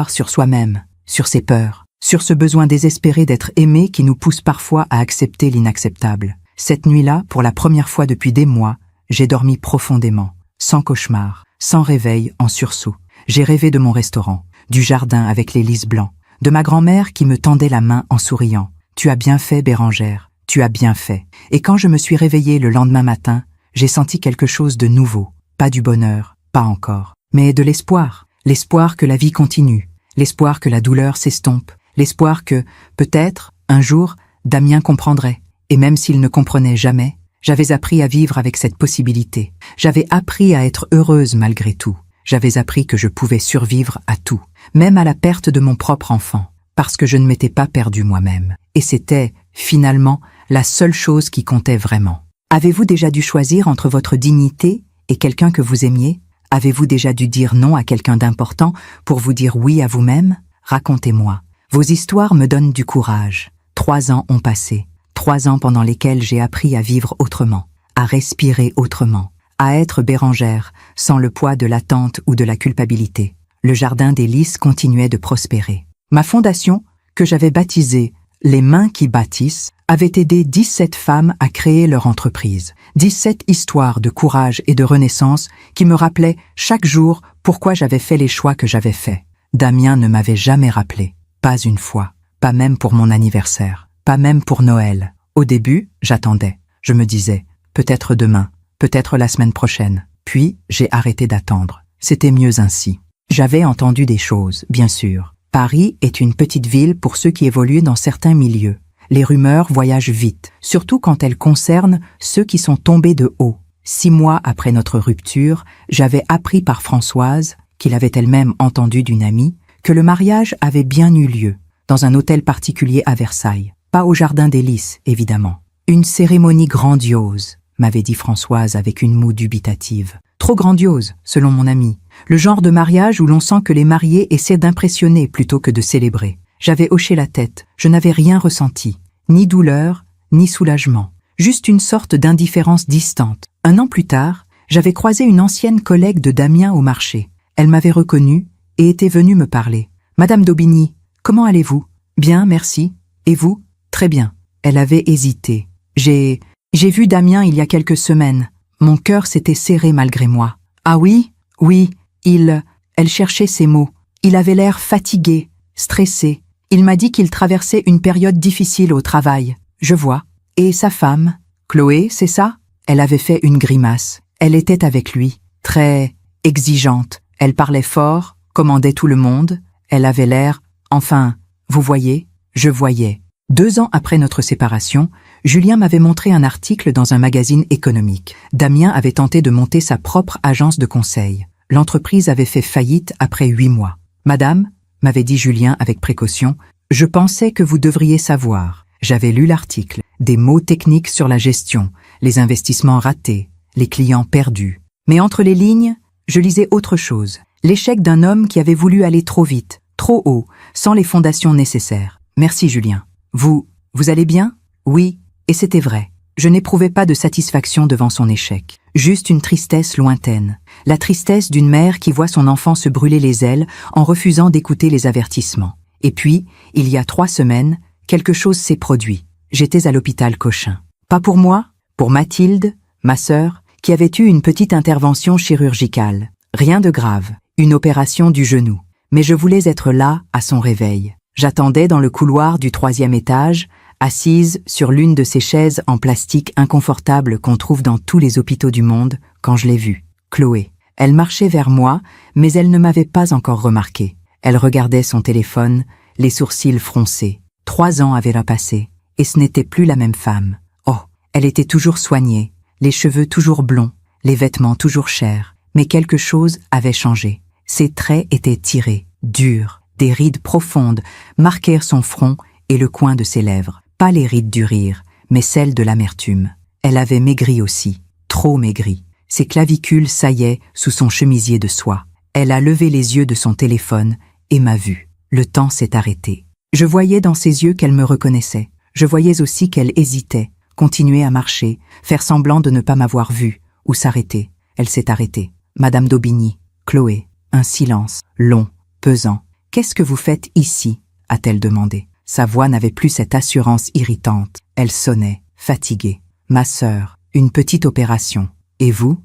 sur soi-même, sur ses peurs, sur ce besoin désespéré d'être aimé qui nous pousse parfois à accepter l'inacceptable. Cette nuit-là, pour la première fois depuis des mois, j'ai dormi profondément, sans cauchemar, sans réveil en sursaut. J'ai rêvé de mon restaurant, du jardin avec les lys blancs, de ma grand-mère qui me tendait la main en souriant. « Tu as bien fait, Bérangère, tu as bien fait. » Et quand je me suis réveillée le lendemain matin, j'ai senti quelque chose de nouveau. Pas du bonheur, pas encore, mais de l'espoir. L'espoir que la vie continue, l'espoir que la douleur s'estompe, l'espoir que, peut-être, un jour, Damien comprendrait. Et même s'il ne comprenait jamais, j'avais appris à vivre avec cette possibilité. J'avais appris à être heureuse malgré tout. J'avais appris que je pouvais survivre à tout, même à la perte de mon propre enfant, parce que je ne m'étais pas perdue moi-même. Et c'était, finalement, la seule chose qui comptait vraiment. Avez-vous déjà dû choisir entre votre dignité et quelqu'un que vous aimiez? Avez-vous déjà dû dire non à quelqu'un d'important pour vous dire oui à vous-même? Racontez-moi. Vos histoires me donnent du courage. 3 ans ont passé. 3 ans pendant lesquels j'ai appris à vivre autrement, à respirer autrement, à être Bérangère, sans le poids de l'attente ou de la culpabilité. Le jardin des lys continuait de prospérer. Ma fondation, que j'avais baptisée « Les mains qui bâtissent », avait aidé 17 femmes à créer leur entreprise. 17 histoires de courage et de renaissance qui me rappelaient chaque jour pourquoi j'avais fait les choix que j'avais faits. Damien ne m'avait jamais rappelé, pas une fois, pas même pour mon anniversaire. Pas même pour Noël. Au début, j'attendais. Je me disais, peut-être demain, peut-être la semaine prochaine. Puis, j'ai arrêté d'attendre. C'était mieux ainsi. J'avais entendu des choses, bien sûr. Paris est une petite ville pour ceux qui évoluent dans certains milieux. Les rumeurs voyagent vite, surtout quand elles concernent ceux qui sont tombés de haut. 6 mois après notre rupture, j'avais appris par Françoise, qu'il avait elle-même entendu d'une amie, que le mariage avait bien eu lieu, dans un hôtel particulier à Versailles. Pas au jardin des lys, évidemment. Une cérémonie grandiose, m'avait dit Françoise avec une moue dubitative. Trop grandiose, selon mon amie. Le genre de mariage où l'on sent que les mariés essaient d'impressionner plutôt que de célébrer. J'avais hoché la tête, je n'avais rien ressenti. Ni douleur, ni soulagement. Juste une sorte d'indifférence distante. 1 an plus tard, j'avais croisé une ancienne collègue de Damien au marché. Elle m'avait reconnue et était venue me parler. « Madame d'Aubigny, comment allez-vous ?»« Bien, merci. Et vous ?» Très bien. Elle avait hésité. J'ai vu Damien il y a quelques semaines. Mon cœur s'était serré malgré moi. Ah oui? Oui. Elle cherchait ses mots. Il avait l'air fatigué, stressé. Il m'a dit qu'il traversait une période difficile au travail. Je vois. Et sa femme? Chloé, c'est ça? Elle avait fait une grimace. Elle était avec lui, très exigeante. Elle parlait fort, commandait tout le monde. Elle avait l'air... Enfin, vous voyez? Je voyais. 2 ans après notre séparation, Julien m'avait montré un article dans un magazine économique. Damien avait tenté de monter sa propre agence de conseil. L'entreprise avait fait faillite après 8 mois. « Madame, » m'avait dit Julien avec précaution, « je pensais que vous devriez savoir. J'avais lu l'article, des mots techniques sur la gestion, les investissements ratés, les clients perdus. Mais entre les lignes, je lisais autre chose. L'échec d'un homme qui avait voulu aller trop vite, trop haut, sans les fondations nécessaires. Merci Julien. Vous allez bien? Oui, et c'était vrai. Je n'éprouvais pas de satisfaction devant son échec. Juste une tristesse lointaine. La tristesse d'une mère qui voit son enfant se brûler les ailes en refusant d'écouter les avertissements. Et puis, il y a 3 semaines, quelque chose s'est produit. J'étais à l'hôpital Cochin. Pas pour moi, pour Mathilde, ma sœur, qui avait eu une petite intervention chirurgicale. Rien de grave, une opération du genou. mais je voulais être là à son réveil. J'attendais dans le couloir du 3e étage, assise sur l'une de ces chaises en plastique inconfortables qu'on trouve dans tous les hôpitaux du monde, quand je l'ai vue. Chloé. Elle marchait vers moi, mais elle ne m'avait pas encore remarqué. Elle regardait son téléphone, les sourcils froncés. 3 ans avaient passé, et ce n'était plus la même femme. Oh, elle était toujours soignée, les cheveux toujours blonds, les vêtements toujours chers, mais quelque chose avait changé. Ses traits étaient tirés, durs, des rides profondes marquèrent son front et le coin de ses lèvres. Pas les rides du rire, mais celles de l'amertume. Elle avait maigri aussi, trop maigri. Ses clavicules saillaient sous son chemisier de soie. Elle a levé les yeux de son téléphone et m'a vu. Le temps s'est arrêté. Je voyais dans ses yeux qu'elle me reconnaissait. Je voyais aussi qu'elle hésitait, continuait à marcher, faire semblant de ne pas m'avoir vue, ou s'arrêter. Elle s'est arrêtée. Madame d'Aubigny, Chloé, un silence, long, pesant. « Qu'est-ce que vous faites ici ?» a-t-elle demandé. Sa voix n'avait plus cette assurance irritante. Elle sonnait, fatiguée. « Ma sœur, une petite opération. Et vous ?»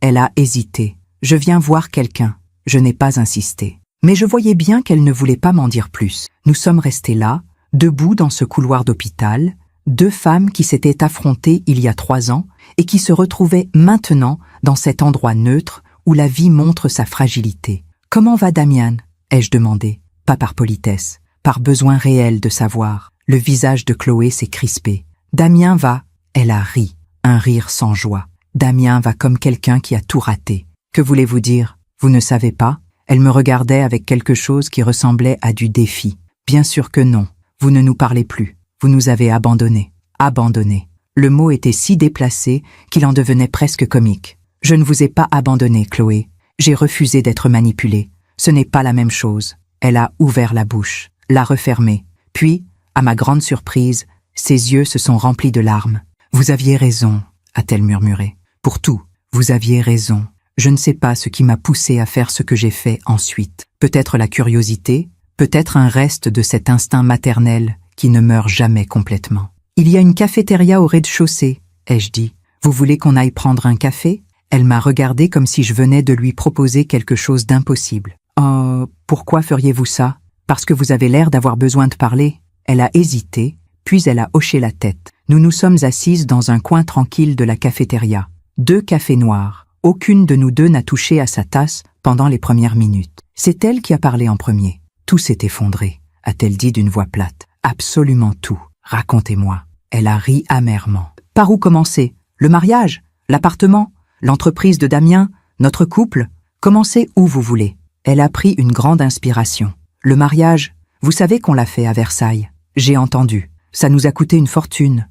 Elle a hésité. « Je viens voir quelqu'un. » Je n'ai pas insisté. Mais je voyais bien qu'elle ne voulait pas m'en dire plus. Nous sommes restés là, debout dans ce couloir d'hôpital, 2 femmes qui s'étaient affrontées il y a 3 ans et qui se retrouvaient maintenant dans cet endroit neutre où la vie montre sa fragilité. « Comment va Damian ?» ai-je demandé, pas par politesse, par besoin réel de savoir. Le visage de Chloé s'est crispé. « Damien va !» Elle a ri, un rire sans joie. « Damien va comme quelqu'un qui a tout raté. Que voulez-vous dire? Vous ne savez pas ?» Elle me regardait avec quelque chose qui ressemblait à du défi. « Bien sûr que non. Vous ne nous parlez plus. Vous nous avez abandonnés. » Abandonnés. Le mot était si déplacé qu'il en devenait presque comique. « Je ne vous ai pas abandonné, Chloé. J'ai refusé d'être manipulée. Ce n'est pas la même chose. » Elle a ouvert la bouche, l'a refermée. Puis, à ma grande surprise, ses yeux se sont remplis de larmes. « Vous aviez raison, » a-t-elle murmuré. « Pour tout, vous aviez raison. Je ne sais pas ce qui m'a poussée à faire ce que j'ai fait ensuite. Peut-être la curiosité, peut-être un reste de cet instinct maternel qui ne meurt jamais complètement. « Il y a une cafétéria au rez-de-chaussée, » ai-je dit. « Vous voulez qu'on aille prendre un café ?» Elle m'a regardé comme si je venais de lui proposer quelque chose d'impossible. « Oh, pourquoi feriez-vous ça? Parce que vous avez l'air d'avoir besoin de parler. » Elle a hésité, puis elle a hoché la tête. Nous nous sommes assises dans un coin tranquille de la cafétéria. 2 cafés noirs. Aucune de nous 2 n'a touché à sa tasse pendant les premières minutes. C'est elle qui a parlé en premier. « Tout s'est effondré », a-t-elle dit d'une voix plate. « Absolument tout. Racontez-moi. » Elle a ri amèrement. « Par où commencer? Le mariage? L'appartement? L'entreprise de Damien? Notre couple? Commencez où vous voulez. » Elle a pris une grande inspiration. « Le mariage, vous savez qu'on l'a fait à Versailles. J'ai entendu. Ça nous a coûté une fortune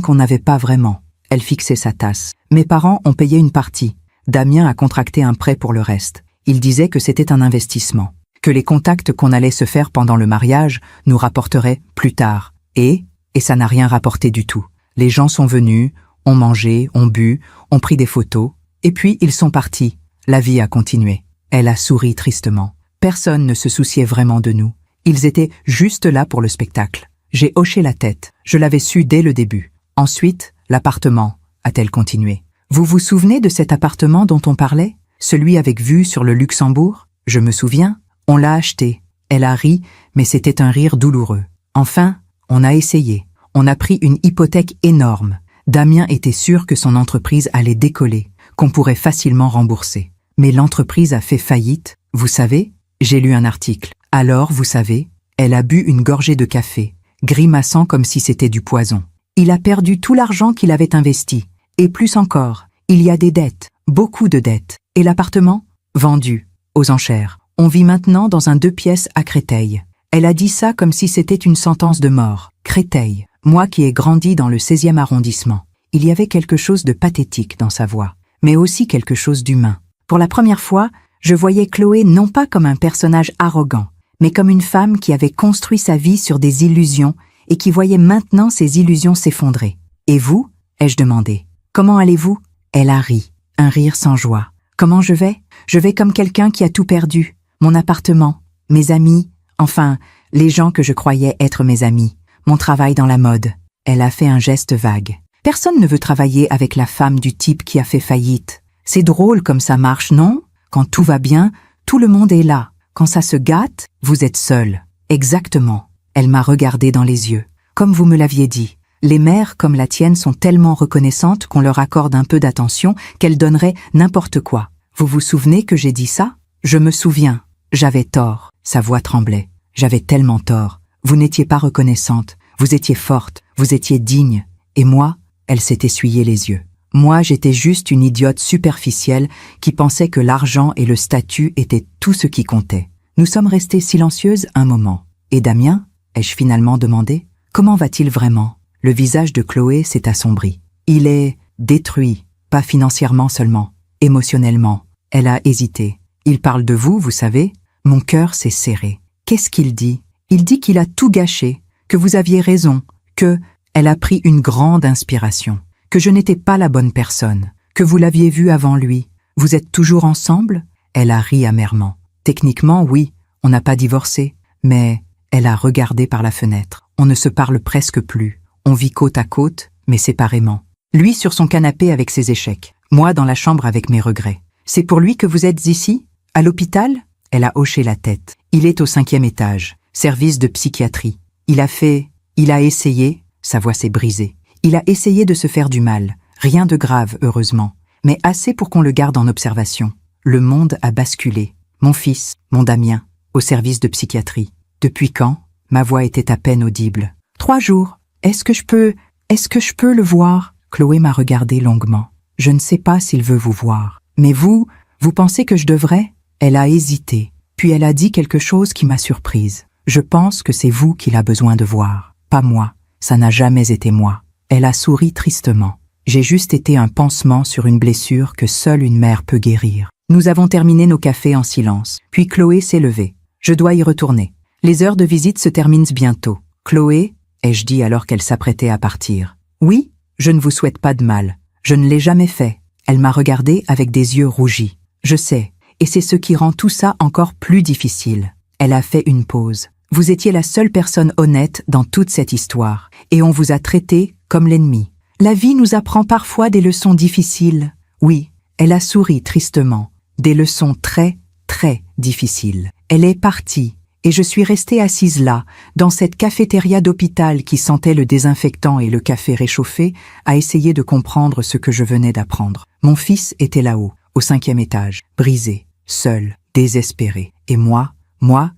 qu'on n'avait pas vraiment. » Elle fixait sa tasse. « Mes parents ont payé une partie. Damien a contracté un prêt pour le reste. Il disait que c'était un investissement, que les contacts qu'on allait se faire pendant le mariage nous rapporteraient plus tard. Et ça n'a rien rapporté du tout. Les gens sont venus, ont mangé, ont bu, ont pris des photos, et puis ils sont partis. La vie a continué. » Elle a souri tristement. Personne ne se souciait vraiment de nous. Ils étaient juste là pour le spectacle. J'ai hoché la tête. Je l'avais su dès le début. Ensuite, l'appartement, a-t-elle continué. Vous vous souvenez de cet appartement dont on parlait? Celui avec vue sur le Luxembourg? Je me souviens. On l'a acheté. Elle a ri, mais c'était un rire douloureux. Enfin, on a essayé. On a pris une hypothèque énorme. Damien était sûr que son entreprise allait décoller, qu'on pourrait facilement rembourser. Mais l'entreprise a fait faillite, vous savez? J'ai lu un article. Alors, vous savez, elle a bu une gorgée de café, grimaçant comme si c'était du poison. Il a perdu tout l'argent qu'il avait investi. Et plus encore, il y a des dettes, beaucoup de dettes. Et l'appartement? Vendu, aux enchères. On vit maintenant dans un 2 pièces à Créteil. Elle a dit ça comme si c'était une sentence de mort. Créteil, moi qui ai grandi dans le 16e arrondissement. Il y avait quelque chose de pathétique dans sa voix, mais aussi quelque chose d'humain. Pour la première fois, je voyais Chloé non pas comme un personnage arrogant, mais comme une femme qui avait construit sa vie sur des illusions et qui voyait maintenant ses illusions s'effondrer. « Et vous ?» ai-je demandé. « Comment allez-vous ?» Elle a ri, un rire sans joie. « Comment je vais ? Je vais comme quelqu'un qui a tout perdu. Mon appartement, mes amis, enfin, les gens que je croyais être mes amis, mon travail dans la mode. » Elle a fait un geste vague. « Personne ne veut travailler avec la femme du type qui a fait faillite. C'est drôle comme ça marche, non? Quand tout va bien, tout le monde est là. Quand ça se gâte, vous êtes seul. Exactement. Elle m'a regardé dans les yeux. Comme vous me l'aviez dit, les mères comme la tienne sont tellement reconnaissantes qu'on leur accorde un peu d'attention qu'elles donneraient n'importe quoi. Vous vous souvenez que j'ai dit ça? Je me souviens. J'avais tort. Sa voix tremblait. J'avais tellement tort. Vous n'étiez pas reconnaissante. Vous étiez forte. Vous étiez digne. Et moi, elle s'est essuyé les yeux. Moi, j'étais juste une idiote superficielle qui pensait que l'argent et le statut étaient tout ce qui comptait. Nous sommes restées silencieuses un moment. Et Damien? Ai-je finalement demandé? Comment va-t-il vraiment? Le visage de Chloé s'est assombri. Il est détruit, pas financièrement seulement, émotionnellement. Elle a hésité. Il parle de vous, vous savez? Mon cœur s'est serré. Qu'est-ce qu'il dit? Il dit qu'il a tout gâché, que vous aviez raison, que elle a pris une grande inspiration, que je n'étais pas la bonne personne, que vous l'aviez vu avant lui. Vous êtes toujours ensemble? Elle a ri amèrement. Techniquement, oui, on n'a pas divorcé, mais elle a regardé par la fenêtre. On ne se parle presque plus. On vit côte à côte, mais séparément. Lui sur son canapé avec ses échecs, moi dans la chambre avec mes regrets. C'est pour lui que vous êtes ici? À l'hôpital? Elle a hoché la tête. Il est au 5e étage, service de psychiatrie. Il a essayé, sa voix s'est brisée. Il a essayé de se faire du mal. Rien de grave, heureusement, mais assez pour qu'on le garde en observation. Le monde a basculé. Mon fils, mon Damien, au service de psychiatrie. Depuis quand? Ma voix était à peine audible. 3 jours. Est-ce que je peux le voir? Chloé m'a regardé longuement. Je ne sais pas s'il veut vous voir. Mais vous pensez que je devrais? Elle a hésité, puis elle a dit quelque chose qui m'a surprise. Je pense que c'est vous qu'il a besoin de voir, pas moi. Ça n'a jamais été moi. Elle a souri tristement. J'ai juste été un pansement sur une blessure que seule une mère peut guérir. Nous avons terminé nos cafés en silence. Puis Chloé s'est levée. Je dois y retourner. Les heures de visite se terminent bientôt. Chloé, ai-je dit alors qu'elle s'apprêtait à partir. Oui, je ne vous souhaite pas de mal. Je ne l'ai jamais fait. Elle m'a regardé avec des yeux rougis. Je sais, et c'est ce qui rend tout ça encore plus difficile. Elle a fait une pause. Vous étiez la seule personne honnête dans toute cette histoire, et on vous a traité comme l'ennemi. La vie nous apprend parfois des leçons difficiles. Oui, elle a souri tristement. Des leçons très, très difficiles. Elle est partie. Et je suis restée assise là, dans cette cafétéria d'hôpital qui sentait le désinfectant et le café réchauffé, à essayer de comprendre ce que je venais d'apprendre. Mon fils était là-haut, au 5e étage, brisé, seul, désespéré. Et moi,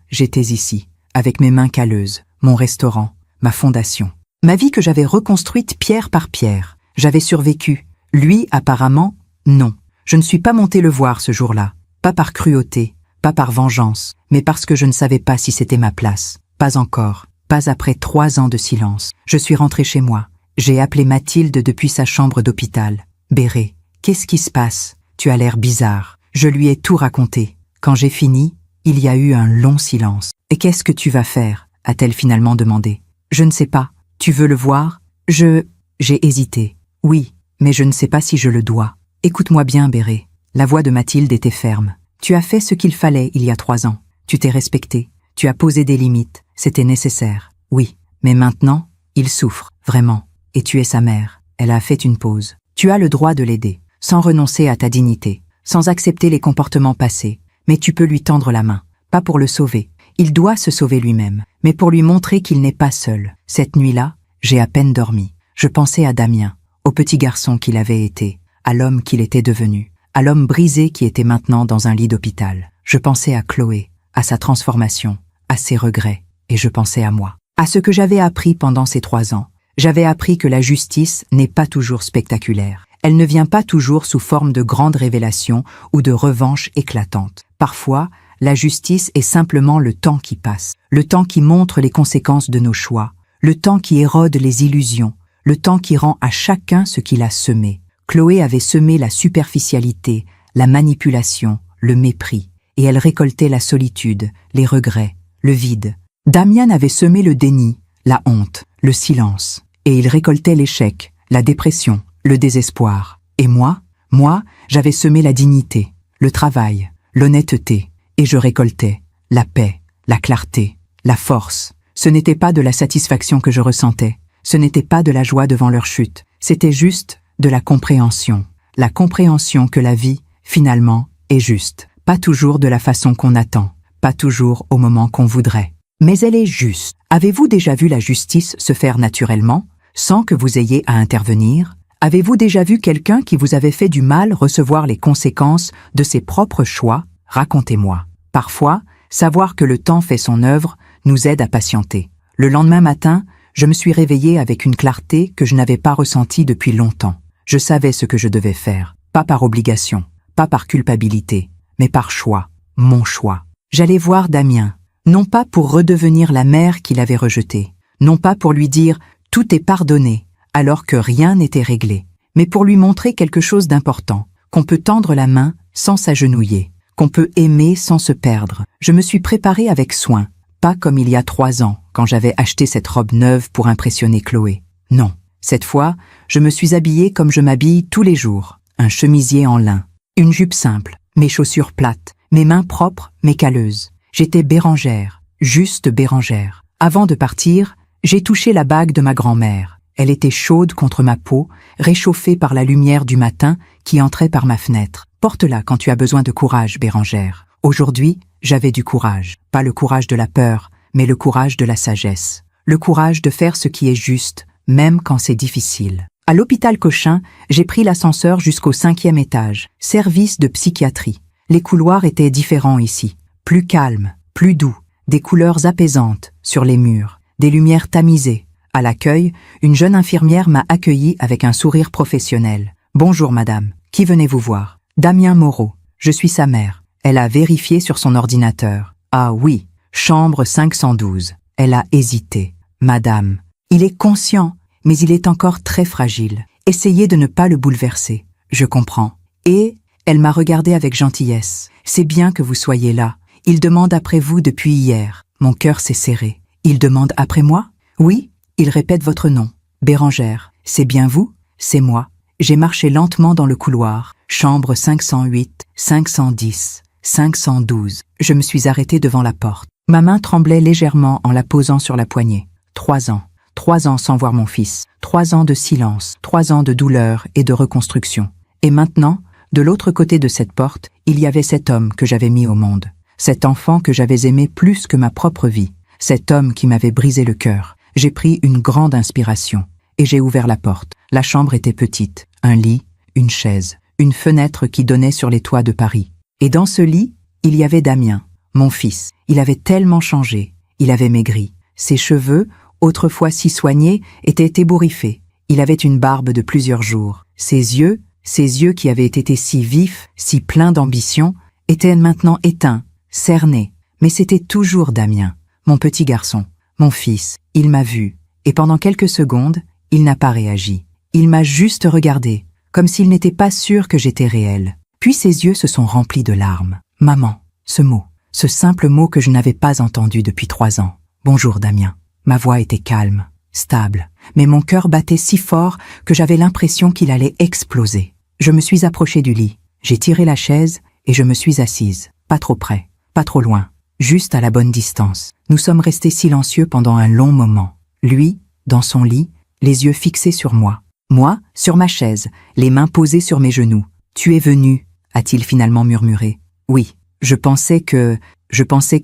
j'étais ici, avec mes mains calleuses, mon restaurant, ma fondation. Ma vie que j'avais reconstruite pierre par pierre. J'avais survécu. Lui, apparemment, non. Je ne suis pas montée le voir ce jour-là. Pas par cruauté. Pas par vengeance, mais parce que je ne savais pas si c'était ma place. Pas encore, pas après 3 ans de silence. Je suis rentrée chez moi. J'ai appelé Mathilde depuis sa chambre d'hôpital. Béré, qu'est-ce qui se passe? Tu as l'air bizarre. Je lui ai tout raconté. Quand j'ai fini, il y a eu un long silence. Et qu'est-ce que tu vas faire? A-t-elle finalement demandé. Je ne sais pas. Tu veux le voir? J'ai hésité. Oui, mais je ne sais pas si je le dois. Écoute-moi bien, Béré. La voix de Mathilde était ferme. Tu as fait ce qu'il fallait il y a 3 ans. Tu t'es respecté. Tu as posé des limites. C'était nécessaire. Oui. Mais maintenant, il souffre, vraiment. Et tu es sa mère. Elle a fait une pause. Tu as le droit de l'aider, sans renoncer à ta dignité, sans accepter les comportements passés. Mais tu peux lui tendre la main. Pas pour le sauver. Il doit se sauver lui-même. Mais pour lui montrer qu'il n'est pas seul. Cette nuit-là, j'ai à peine dormi. Je pensais à Damien, au petit garçon qu'il avait été, à l'homme qu'il était devenu. À l'homme brisé qui était maintenant dans un lit d'hôpital. Je pensais à Chloé, à sa transformation, à ses regrets, et je pensais à moi. À ce que j'avais appris pendant ces 3 ans. J'avais appris que la justice n'est pas toujours spectaculaire. Elle ne vient pas toujours sous forme de grandes révélations ou de revanches éclatantes. Parfois, la justice est simplement le temps qui passe, le temps qui montre les conséquences de nos choix, le temps qui érode les illusions, le temps qui rend à chacun ce qu'il a semé. Chloé avait semé la superficialité, la manipulation, le mépris, et elle récoltait la solitude, les regrets, le vide. Damien avait semé le déni, la honte, le silence, et il récoltait l'échec, la dépression, le désespoir. Et moi, j'avais semé la dignité, le travail, l'honnêteté, et je récoltais la paix, la clarté, la force. Ce n'était pas de la satisfaction que je ressentais, ce n'était pas de la joie devant leur chute, c'était juste de la compréhension que la vie, finalement, est juste. Pas toujours de la façon qu'on attend, pas toujours au moment qu'on voudrait. Mais elle est juste. Avez-vous déjà vu la justice se faire naturellement, sans que vous ayez à intervenir? Avez-vous déjà vu quelqu'un qui vous avait fait du mal recevoir les conséquences de ses propres choix? Racontez-moi. Parfois, savoir que le temps fait son œuvre nous aide à patienter. Le lendemain matin, je me suis réveillée avec une clarté que je n'avais pas ressentie depuis longtemps. Je savais ce que je devais faire, pas par obligation, pas par culpabilité, mais par choix, mon choix. J'allais voir Damien, non pas pour redevenir la mère qu'il avait rejetée, non pas pour lui dire « tout est pardonné », alors que rien n'était réglé, mais pour lui montrer quelque chose d'important, qu'on peut tendre la main sans s'agenouiller, qu'on peut aimer sans se perdre. Je me suis préparée avec soin, pas comme il y a 3 ans, quand j'avais acheté cette robe neuve pour impressionner Chloé. Non, cette fois, je me suis habillée comme je m'habille tous les jours. Un chemisier en lin, une jupe simple, mes chaussures plates, mes mains propres mais calleuses. J'étais Bérangère, juste Bérangère. Avant de partir, j'ai touché la bague de ma grand-mère. Elle était chaude contre ma peau, réchauffée par la lumière du matin qui entrait par ma fenêtre. Porte-la quand tu as besoin de courage, Bérangère. Aujourd'hui, j'avais du courage. Pas le courage de la peur, mais le courage de la sagesse. Le courage de faire ce qui est juste, même quand c'est difficile. À l'hôpital Cochin, j'ai pris l'ascenseur jusqu'au 5e étage, service de psychiatrie. Les couloirs étaient différents ici, plus calmes, plus doux, des couleurs apaisantes sur les murs, des lumières tamisées. À l'accueil, une jeune infirmière m'a accueilli avec un sourire professionnel. « Bonjour madame, qui venez-vous voir ?»« Damien Moreau, je suis sa mère. » Elle a vérifié sur son ordinateur. « Ah oui, chambre 512. » Elle a hésité. « Madame, il est conscient, mais il est encore très fragile. Essayez de ne pas le bouleverser. » « Je comprends. » Et elle m'a regardé avec gentillesse. « C'est bien que vous soyez là. Il demande après vous depuis hier. » Mon cœur s'est serré. « Il demande après moi ?»« Oui. » Il répète votre nom. « Bérangère. C'est bien vous ?»« C'est moi. » J'ai marché lentement dans le couloir. Chambre 508, 510, 512. Je me suis arrêtée devant la porte. Ma main tremblait légèrement en la posant sur la poignée. 3 ans. 3 ans sans voir mon fils. 3 ans de silence. 3 ans de douleur et de reconstruction. Et maintenant, de l'autre côté de cette porte, il y avait cet homme que j'avais mis au monde. Cet enfant que j'avais aimé plus que ma propre vie. Cet homme qui m'avait brisé le cœur. J'ai pris une grande inspiration. Et j'ai ouvert la porte. La chambre était petite. Un lit, une chaise, une fenêtre qui donnait sur les toits de Paris. Et dans ce lit, il y avait Damien, mon fils. Il avait tellement changé. Il avait maigri. Ses cheveux, autrefois si soignés, étaient ébouriffés. Il avait une barbe de plusieurs jours. Ses yeux qui avaient été si vifs, si pleins d'ambition, étaient maintenant éteints, cernés. Mais c'était toujours Damien, mon petit garçon, mon fils. Il m'a vu, et pendant quelques secondes, il n'a pas réagi. Il m'a juste regardé, comme s'il n'était pas sûr que j'étais réelle. Puis ses yeux se sont remplis de larmes. Maman, ce mot, ce simple mot que je n'avais pas entendu depuis 3 ans. Bonjour Damien. Ma voix était calme, stable, mais mon cœur battait si fort que j'avais l'impression qu'il allait exploser. Je me suis approchée du lit. J'ai tiré la chaise et je me suis assise. Pas trop près, pas trop loin, juste à la bonne distance. Nous sommes restés silencieux pendant un long moment. Lui, dans son lit, les yeux fixés sur moi. Moi, sur ma chaise, les mains posées sur mes genoux. « Tu es venu » a-t-il finalement murmuré. « Oui, je pensais que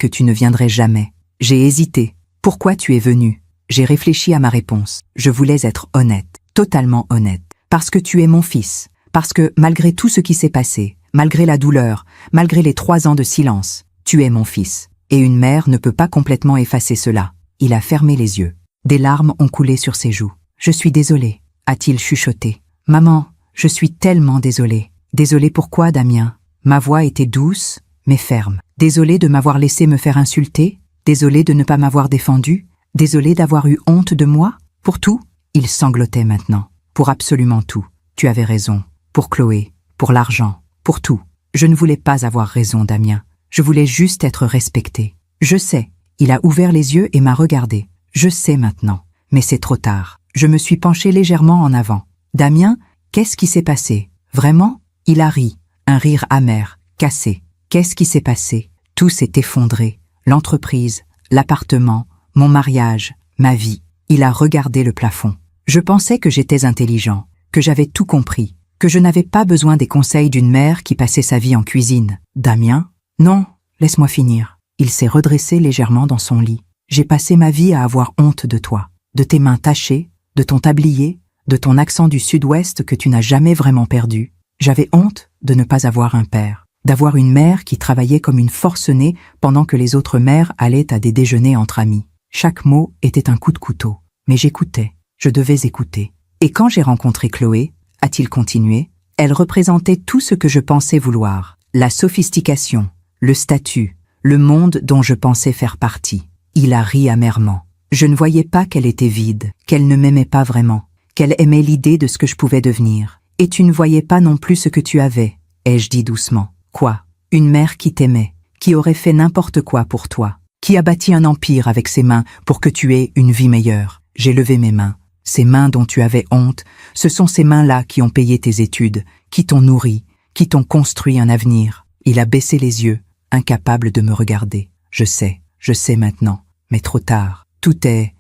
tu ne viendrais jamais. J'ai hésité. Pourquoi tu es venu ?» J'ai réfléchi à ma réponse. Je voulais être honnête, totalement honnête. Parce que tu es mon fils. Parce que, malgré tout ce qui s'est passé, malgré la douleur, malgré les 3 ans de silence, tu es mon fils. Et une mère ne peut pas complètement effacer cela. Il a fermé les yeux. Des larmes ont coulé sur ses joues. « Je suis désolé » a-t-il chuchoté. « Maman, je suis tellement désolé. » « Désolé pourquoi, Damien ?» Ma voix était douce, mais ferme. « Désolé de m'avoir laissé me faire insulter ? Désolé de ne pas m'avoir défendu ? Désolé d'avoir eu honte de moi ? Pour tout ?» Il sanglotait maintenant. « Pour absolument tout. Tu avais raison. Pour Chloé, pour l'argent, pour tout. Je ne voulais pas avoir raison, Damien. Je voulais juste être respecté. Je sais. » Il a ouvert les yeux et m'a regardé. « Je sais maintenant. Mais c'est trop tard. » Je me suis penchée légèrement en avant. « Damien, qu'est-ce qui s'est passé ? Vraiment ?» Il a ri, un rire amer, cassé. Qu'est-ce qui s'est passé ? Tout s'est effondré. L'entreprise, l'appartement, mon mariage, ma vie. Il a regardé le plafond. Je pensais que j'étais intelligent, que j'avais tout compris, que je n'avais pas besoin des conseils d'une mère qui passait sa vie en cuisine. Damien ? Non, laisse-moi finir. Il s'est redressé légèrement dans son lit. J'ai passé ma vie à avoir honte de toi, de tes mains tachées, de ton tablier, de ton accent du sud-ouest que tu n'as jamais vraiment perdu. J'avais honte de ne pas avoir un père, d'avoir une mère qui travaillait comme une forcenée pendant que les autres mères allaient à des déjeuners entre amis. Chaque mot était un coup de couteau, mais j'écoutais, je devais écouter. Et quand j'ai rencontré Chloé, a-t-il continué, elle représentait tout ce que je pensais vouloir, la sophistication, le statut, le monde dont je pensais faire partie. Il a ri amèrement. Je ne voyais pas qu'elle était vide, qu'elle ne m'aimait pas vraiment, qu'elle aimait l'idée de ce que je pouvais devenir. Et tu ne voyais pas non plus ce que tu avais, ai-je dit doucement. Quoi? Une mère qui t'aimait, qui aurait fait n'importe quoi pour toi, qui a bâti un empire avec ses mains pour que tu aies une vie meilleure. J'ai levé mes mains. Ces mains dont tu avais honte, ce sont ces mains-là qui ont payé tes études, qui t'ont nourri, qui t'ont construit un avenir. Il a baissé les yeux, incapable de me regarder. Je sais maintenant, mais trop tard. Tout est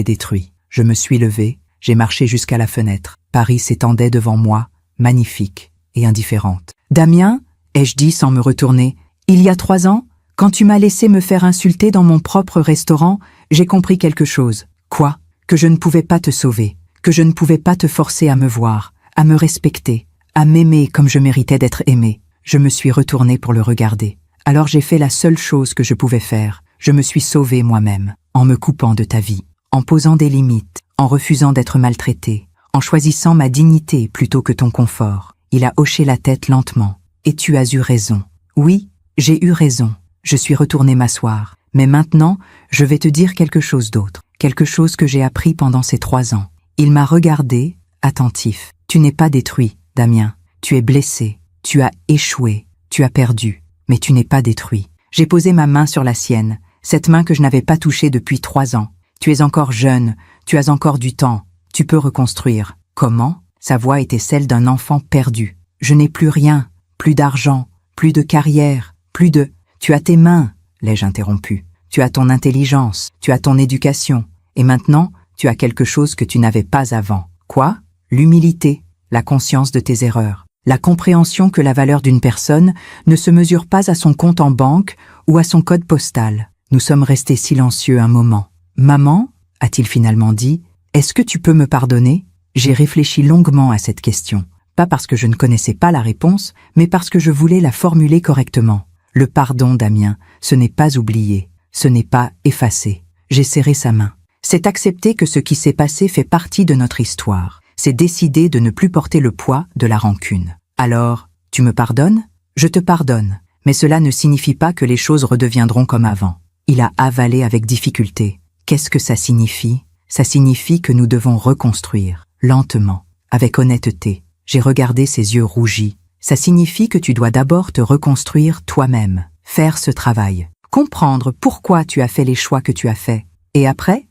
détruit. Je me suis levé, j'ai marché jusqu'à la fenêtre. Paris s'étendait devant moi, magnifique et indifférente. Damien, ai-je dit sans me retourner, il y a 3 ans, quand tu m'as laissé me faire insulter dans mon propre restaurant, j'ai compris quelque chose. Quoi? Que je ne pouvais pas te sauver, que je ne pouvais pas te forcer à me voir, à me respecter, à m'aimer comme je méritais d'être aimé. Je me suis retourné pour le regarder. Alors j'ai fait la seule chose que je pouvais faire. Je me suis sauvé moi-même, en me coupant de ta vie, en posant des limites, en refusant d'être maltraité, en choisissant ma dignité plutôt que ton confort. Il a hoché la tête lentement. Et tu as eu raison. Oui, j'ai eu raison. Je suis retourné m'asseoir. Mais maintenant, je vais te dire quelque chose d'autre. Quelque chose que j'ai appris pendant ces 3 ans. Il m'a regardé, attentif. Tu n'es pas détruit, Damien. Tu es blessé. Tu as échoué. Tu as perdu. Mais tu n'es pas détruit. J'ai posé ma main sur la sienne. Cette main que je n'avais pas touchée depuis 3 ans. Tu es encore jeune. Tu as encore du temps. Tu peux reconstruire. Comment? Sa voix était celle d'un enfant perdu. Je n'ai plus rien. Plus d'argent. Plus de carrière. Plus de... Tu as tes mains, l'ai-je interrompu. Tu as ton intelligence. Tu as ton éducation. Et maintenant, tu as quelque chose que tu n'avais pas avant. Quoi? L'humilité, la conscience de tes erreurs, la compréhension que la valeur d'une personne ne se mesure pas à son compte en banque ou à son code postal. Nous sommes restés silencieux un moment. « Maman, a-t-il finalement dit, est-ce que tu peux me pardonner ?» J'ai réfléchi longuement à cette question, pas parce que je ne connaissais pas la réponse, mais parce que je voulais la formuler correctement. Le pardon, Damien, ce n'est pas oublier, ce n'est pas effacer. J'ai serré sa main. C'est accepter que ce qui s'est passé fait partie de notre histoire. C'est décider de ne plus porter le poids de la rancune. Alors, tu me pardonnes? Je te pardonne. Mais cela ne signifie pas que les choses redeviendront comme avant. Il a avalé avec difficulté. Qu'est-ce que ça signifie? Ça signifie que nous devons reconstruire, lentement, avec honnêteté. J'ai regardé ses yeux rougis. Ça signifie que tu dois d'abord te reconstruire toi-même, faire ce travail, comprendre pourquoi tu as fait les choix que tu as faits. Et après,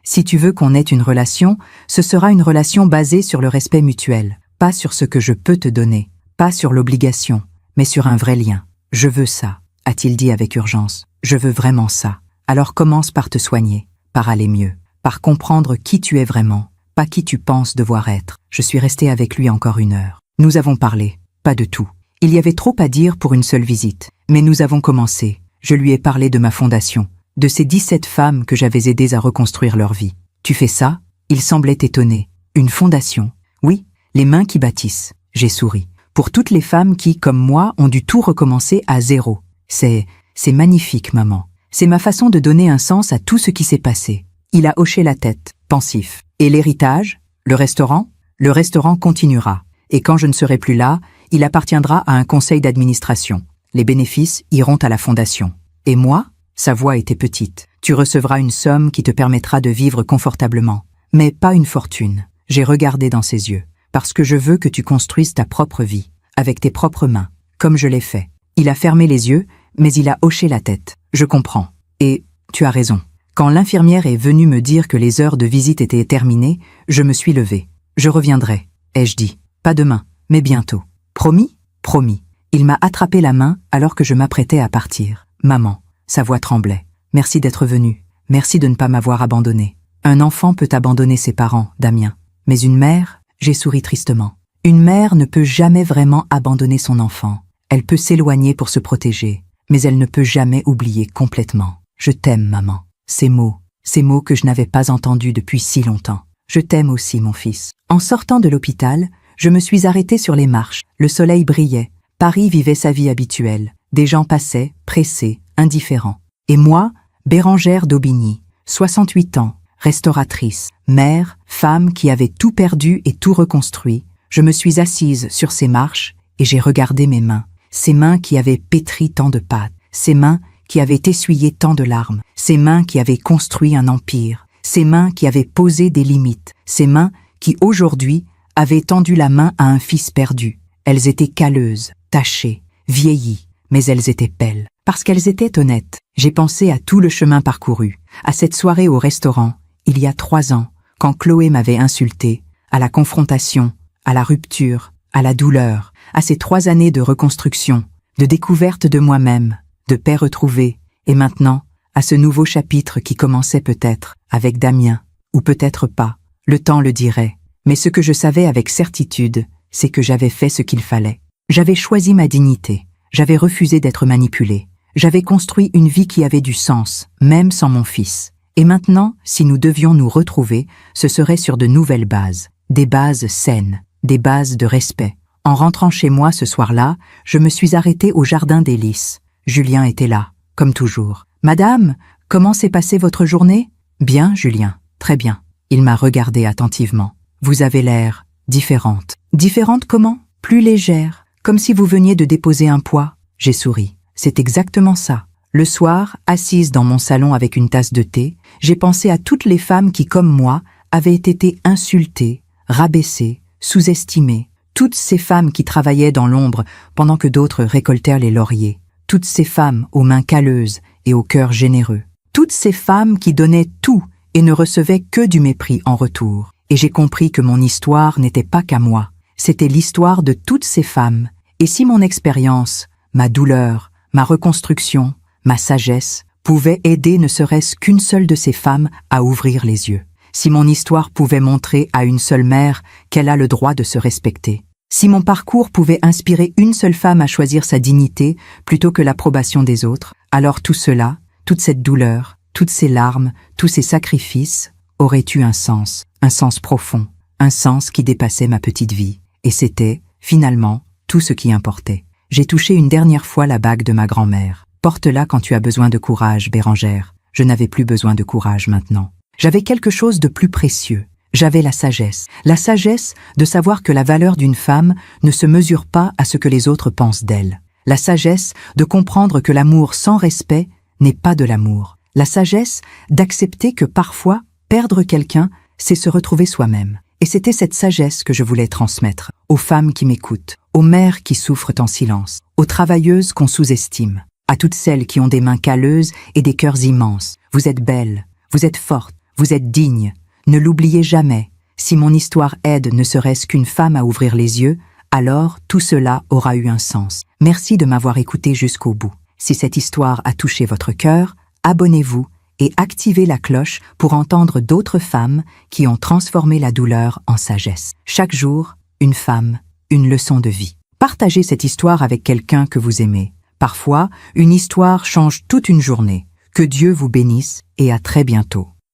si tu veux qu'on ait une relation, ce sera une relation basée sur le respect mutuel, pas sur ce que je peux te donner, pas sur l'obligation, mais sur un vrai lien. Je veux ça, a-t-il dit avec urgence. Je veux vraiment ça. Alors commence par te soigner, par aller mieux, par comprendre qui tu es vraiment, pas qui tu penses devoir être. Je suis resté avec lui encore 1 heure. Nous avons parlé, pas de tout. Il y avait trop à dire pour une seule visite. Mais nous avons commencé. Je lui ai parlé de ma fondation, de ces 17 femmes que j'avais aidées à reconstruire leur vie. Tu fais ça? Il semblait étonné. Une fondation? Oui, les mains qui bâtissent. J'ai souri. Pour toutes les femmes qui, comme moi, ont dû tout recommencer à 0. C'est magnifique, maman. C'est ma façon de donner un sens à tout ce qui s'est passé. Il a hoché la tête, pensif. Et l'héritage? Le restaurant? Le restaurant continuera. Et quand je ne serai plus là, il appartiendra à un conseil d'administration. Les bénéfices iront à la fondation. Et moi? Sa voix était petite. Tu recevras une somme qui te permettra de vivre confortablement. Mais pas une fortune. J'ai regardé dans ses yeux. Parce que je veux que tu construises ta propre vie, avec tes propres mains, comme je l'ai fait. Il a fermé les yeux, mais il a hoché la tête. Je comprends. Et tu as raison. Quand l'infirmière est venue me dire que les heures de visite étaient terminées, je me suis levé. Je reviendrai, ai-je dit. Pas demain, mais bientôt. Promis? Promis. Il m'a attrapé la main alors que je m'apprêtais à partir. Maman, sa voix tremblait. Merci d'être venue. Merci de ne pas m'avoir abandonné. Un enfant peut abandonner ses parents, Damien. Mais une mère, j'ai souri tristement. Une mère ne peut jamais vraiment abandonner son enfant. Elle peut s'éloigner pour se protéger. mais elle ne peut jamais oublier complètement. Je t'aime, maman. Ces mots que je n'avais pas entendus depuis si longtemps. Je t'aime aussi, mon fils. En sortant de l'hôpital, je me suis arrêtée sur les marches. Le soleil brillait. Paris vivait sa vie habituelle. Des gens passaient, pressés, indifférents. Et moi, Bérangère d'Aubigny, 68 ans, restauratrice, mère, femme qui avait tout perdu et tout reconstruit, je me suis assise sur ces marches et j'ai regardé mes mains. Ces mains qui avaient pétri tant de pâtes, ces mains qui avaient essuyé tant de larmes, ces mains qui avaient construit un empire, ces mains qui avaient posé des limites, ces mains qui aujourd'hui avaient tendu la main à un fils perdu. Elles étaient calleuses, tachées, vieillies, mais elles étaient belles. Parce qu'elles étaient honnêtes, j'ai pensé à tout le chemin parcouru, à cette soirée au restaurant, il y a 3 ans, quand Chloé m'avait insultée, à la confrontation, à la rupture, à la douleur, à ces 3 années de reconstruction, de découverte de moi-même, de paix retrouvée, et maintenant, à ce nouveau chapitre qui commençait peut-être avec Damien, ou peut-être pas, le temps le dirait. Mais ce que je savais avec certitude, c'est que j'avais fait ce qu'il fallait. J'avais choisi ma dignité, j'avais refusé d'être manipulée, j'avais construit une vie qui avait du sens, même sans mon fils. Et maintenant, si nous devions nous retrouver, ce serait sur de nouvelles bases, des bases saines, des bases de respect. En rentrant chez moi ce soir-là, je me suis arrêtée au jardin des Lys. Julien était là, comme toujours. « Madame, comment s'est passée votre journée ?»« Bien, Julien, très bien. » Il m'a regardée attentivement. « Vous avez l'air différente. »« Différente comment ? Plus légère, comme si vous veniez de déposer un poids. » J'ai souri. C'est exactement ça. Le soir, assise dans mon salon avec une tasse de thé, j'ai pensé à toutes les femmes qui, comme moi, avaient été insultées, rabaissées, sous-estimées. Toutes ces femmes qui travaillaient dans l'ombre pendant que d'autres récoltèrent les lauriers. Toutes ces femmes aux mains calleuses et au cœur généreux. Toutes ces femmes qui donnaient tout et ne recevaient que du mépris en retour. Et j'ai compris que mon histoire n'était pas qu'à moi. C'était l'histoire de toutes ces femmes. Et si mon expérience, ma douleur, ma reconstruction, ma sagesse, pouvait aider ne serait-ce qu'une seule de ces femmes à ouvrir les yeux. Si mon histoire pouvait montrer à une seule mère qu'elle a le droit de se respecter. Si mon parcours pouvait inspirer une seule femme à choisir sa dignité plutôt que l'approbation des autres, alors tout cela, toute cette douleur, toutes ces larmes, tous ces sacrifices auraient eu un sens profond, un sens qui dépassait ma petite vie. Et c'était, finalement, tout ce qui importait. J'ai touché une dernière fois la bague de ma grand-mère. Porte-la quand tu as besoin de courage, Bérangère. Je n'avais plus besoin de courage maintenant. J'avais quelque chose de plus précieux. J'avais la sagesse de savoir que la valeur d'une femme ne se mesure pas à ce que les autres pensent d'elle. La sagesse de comprendre que l'amour sans respect n'est pas de l'amour. La sagesse d'accepter que parfois, perdre quelqu'un, c'est se retrouver soi-même. Et c'était cette sagesse que je voulais transmettre aux femmes qui m'écoutent, aux mères qui souffrent en silence, aux travailleuses qu'on sous-estime, à toutes celles qui ont des mains calleuses et des cœurs immenses. Vous êtes belles, vous êtes fortes, vous êtes dignes. Ne l'oubliez jamais. Si mon histoire aide ne serait-ce qu'une femme à ouvrir les yeux, alors tout cela aura eu un sens. Merci de m'avoir écouté jusqu'au bout. Si cette histoire a touché votre cœur, abonnez-vous et activez la cloche pour entendre d'autres femmes qui ont transformé la douleur en sagesse. Chaque jour, une femme, une leçon de vie. Partagez cette histoire avec quelqu'un que vous aimez. Parfois, une histoire change toute une journée. Que Dieu vous bénisse et à très bientôt.